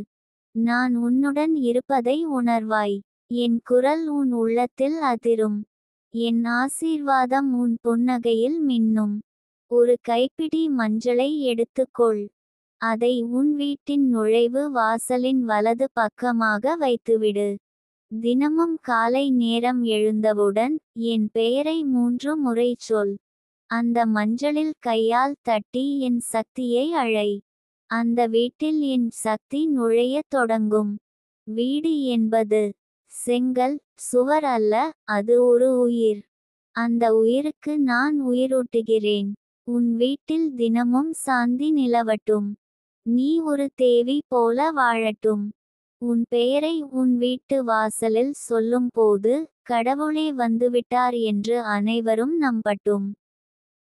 நான் உன்னுடன் இருப்பதை உணர்வாய். என் குரல் உன் உள்ளத்தில் அதிரும். என் ஆசீர்வாதம் உன் புன்னகையில் மின்னும். ஒரு கைப்பிடி மஞ்சளை எடுத்துக்கொள். அதை உன் வீட்டின் நுழைவு வாசலின் வலது பக்கமாக வைத்துவிடு. தினமும் காலை நேரம் எழுந்தவுடன் என் பெயரை 3 முறை சொல். அந்த மஞ்சளில் கையால் தட்டி என் சக்தியை அழை. அந்த வீட்டில் என் சக்தி நுழையத் தொடங்கும். வீடு என்பது செங்கல் சுவர் அல்ல, அது ஒரு உயிர். அந்த உயிருக்கு நான் உயிரூட்டுகிறேன். உன் வீட்டில் தினமும் சாந்தி நிலவட்டும். நீ ஒரு தேவி போல வாழட்டும். உன் பெயரை உன் வீட்டு வாசலில் சொல்லும் போது கடவுளே வந்துவிட்டார் என்று அனைவரும் நம்பட்டும்.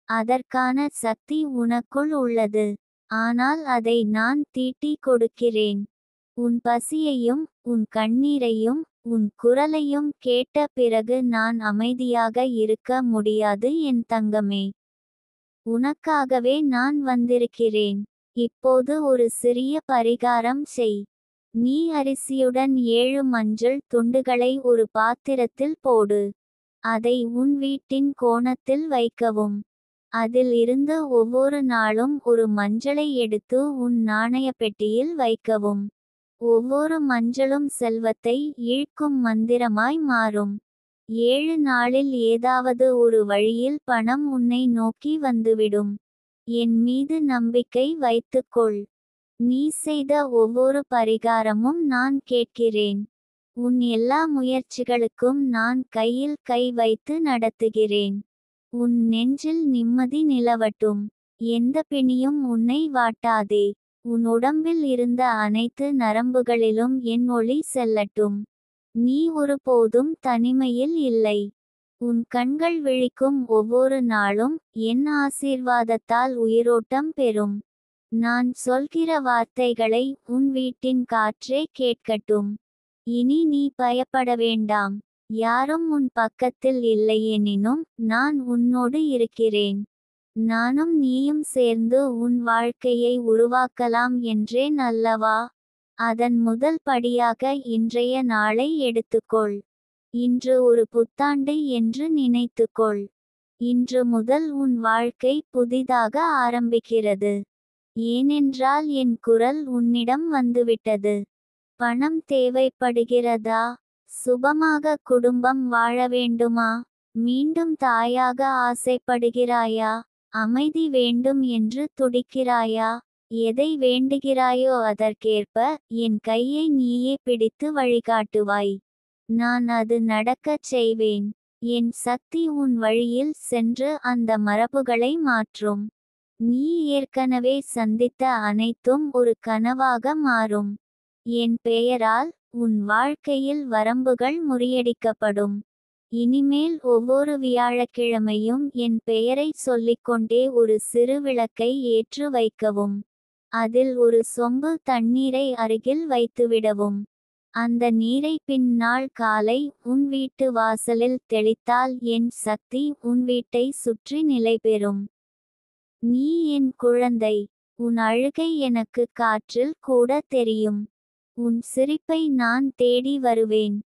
அதற்கான சக்தி உனக்குள் உள்ளது. ஆனால் அதை நான் தீட்டி கொடுக்கிறேன். உன் பசியையும் உன் கண்ணீரையும் உன் குரலையும் கேட்ட பிறகு நான் அமைதியாக இருக்க முடியாது என் தங்கமே. உனக்காகவே நான் வந்திருக்கிறேன். இப்போது ஒரு சிறிய பரிகாரம் செய். நீ அரிசியுடன் 7 மஞ்சள் துண்டுகளை ஒரு பாத்திரத்தில் போடு. அதை உன் வீட்டின் கோணத்தில் வைக்கவும். அதில் இருந்து ஒவ்வொரு நாளும் ஒரு மஞ்சளை எடுத்து உன் நாணய பெட்டியில் வைக்கவும். ஒவ்வொரு மஞ்சளும் செல்வத்தை ஈர்க்கும் மந்திரமாய் மாறும். 7 நாளில் ஏதாவது ஒரு வழியில் பணம் உன்னை நோக்கி வந்துவிடும். என் மீது நம்பிக்கை வைத்துக்கொள். நீ செய்த ஒவ்வொரு பரிகாரமும் நான் கேட்கிறேன். உன் எல்லா முயற்சிகளுக்கும் நான் கையில் கை வைத்து நடத்துகிறேன். உன் நெஞ்சில் நிம்மதி நிலவட்டும். எந்த பிணியும் உன்னை வாட்டாதே. உன் உடம்பில் இருந்த அனைத்து நரம்புகளிலும் என் ஒளி செல்லட்டும். நீ ஒருபோதும் தனிமையில் இல்லை. உன் கண்கள் விழிக்கும் ஒவ்வொரு நாளும் என் ஆசீர்வாதத்தால் உயிரோட்டம் பெறும். நான் சொல்கிற வார்த்தைகளை உன் வீட்டின் காற்றே கேட்கட்டும். இனி நீ பயப்பட வேண்டாம். யாரும் உன் பக்கத்தில் இல்லையெனினும் நான் உன்னோடு இருக்கிறேன். நானும் நீயும் சேர்ந்து உன் வாழ்க்கையை உருவாக்கலாம் என்றேன் அல்லவா? அதன் முதல் படியாக இன்றைய நாளை எடுத்துக்கொள். இன்று ஒரு புத்தாண்டு என்று நினைத்துக்கொள். இன்று முதல் உன் வாழ்க்கை புதிதாக ஆரம்பிக்கிறது. ஏனென்றால் என் குரல் உன்னிடம் வந்துவிட்டது. பணம் தேவைப்படுகிறதா? சுபமாக குடும்பம் வாழ வேண்டுமா? மீண்டும் தாயாக ஆசைப்படுகிறாயா? அமைதி வேண்டும் என்று துடிக்கிறாயா? எதை வேண்டுகிறாயோ அதற்கேற்ப என் கையை நீயே பிடித்து வழிகாட்டுவாய். நான் அது நடக்கச் செய்வேன். என் சக்தி உன் வழியில் சென்று அந்த மரபுகளை மாற்றும். நீ ஏற்கனவே சந்தித்த அனைத்தும் ஒரு கனவாக மாறும். என் பெயரால் உன் வாழ்க்கையில் வரம்புகள் முறியடிக்கப்படும். இனிமேல் ஒவ்வொரு வியாழக்கிழமையும் என் பெயரை சொல்லிக்கொண்டே ஒரு சிறு விளக்கை ஏற்று வைக்கவும். அதில் ஒரு சொம்பு தண்ணீரை அருகில் வைத்துவிடவும். அந்த நீரை பின்னாள் காலை உன் வீட்டு வாசலில் தெளித்தால் என் சக்தி உன் வீட்டை சுற்றி நிலைபெறும். நீ என் குழந்தை. உன் அழுகை எனக்கு காற்றில் கூட தெரியும். உன் சிரிப்பை நான் தேடி வருவேன்.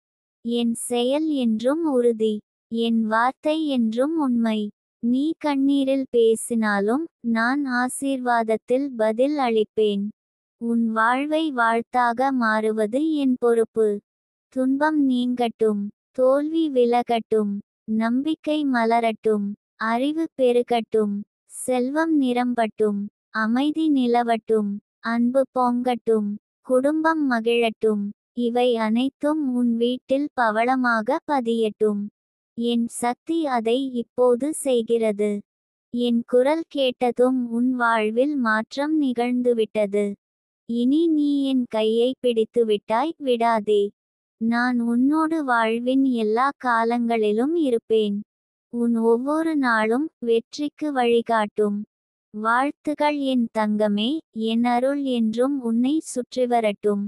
என் செயல் என்றும் உறுதி. என் வார்த்தை என்றும் உண்மை. நீ கண்ணீரில் பேசினாலும் நான் ஆசீர்வாதத்தில் பதில் அளிப்பேன். உன் வாழ்வை வாழ்த்தாக மாறுவது என் பொறுப்பு. துன்பம் நீங்கட்டும். தோல்வி விலகட்டும். நம்பிக்கை மலரட்டும். அறிவு பெருகட்டும். செல்வம் நிரம்பட்டும். அமைதி நிலவட்டும். அன்பு பொங்கட்டும். குடும்பம் மகிழட்டும். இவை அனைத்தும் உன் வீட்டில் பவளமாக பதியட்டும். என் சக்தி அதை இப்போது செய்கிறது. என் குரல் கேட்டதும் உன் வாழ்வில் மாற்றம் நிகழ்ந்துவிட்டது. இனி நீ என் கையை பிடித்துவிட்டாய், விடாதே. நான் உன்னோடு வாழ்வின் எல்லா காலங்களிலும் இருப்பேன். உன் ஒவ்வொரு நாளும் வெற்றிக்கு வழிகாட்டும். வாழ்த்துகள் என் தங்கமே. என் அருள் என்றும் உன்னை சுற்றி வரட்டும்.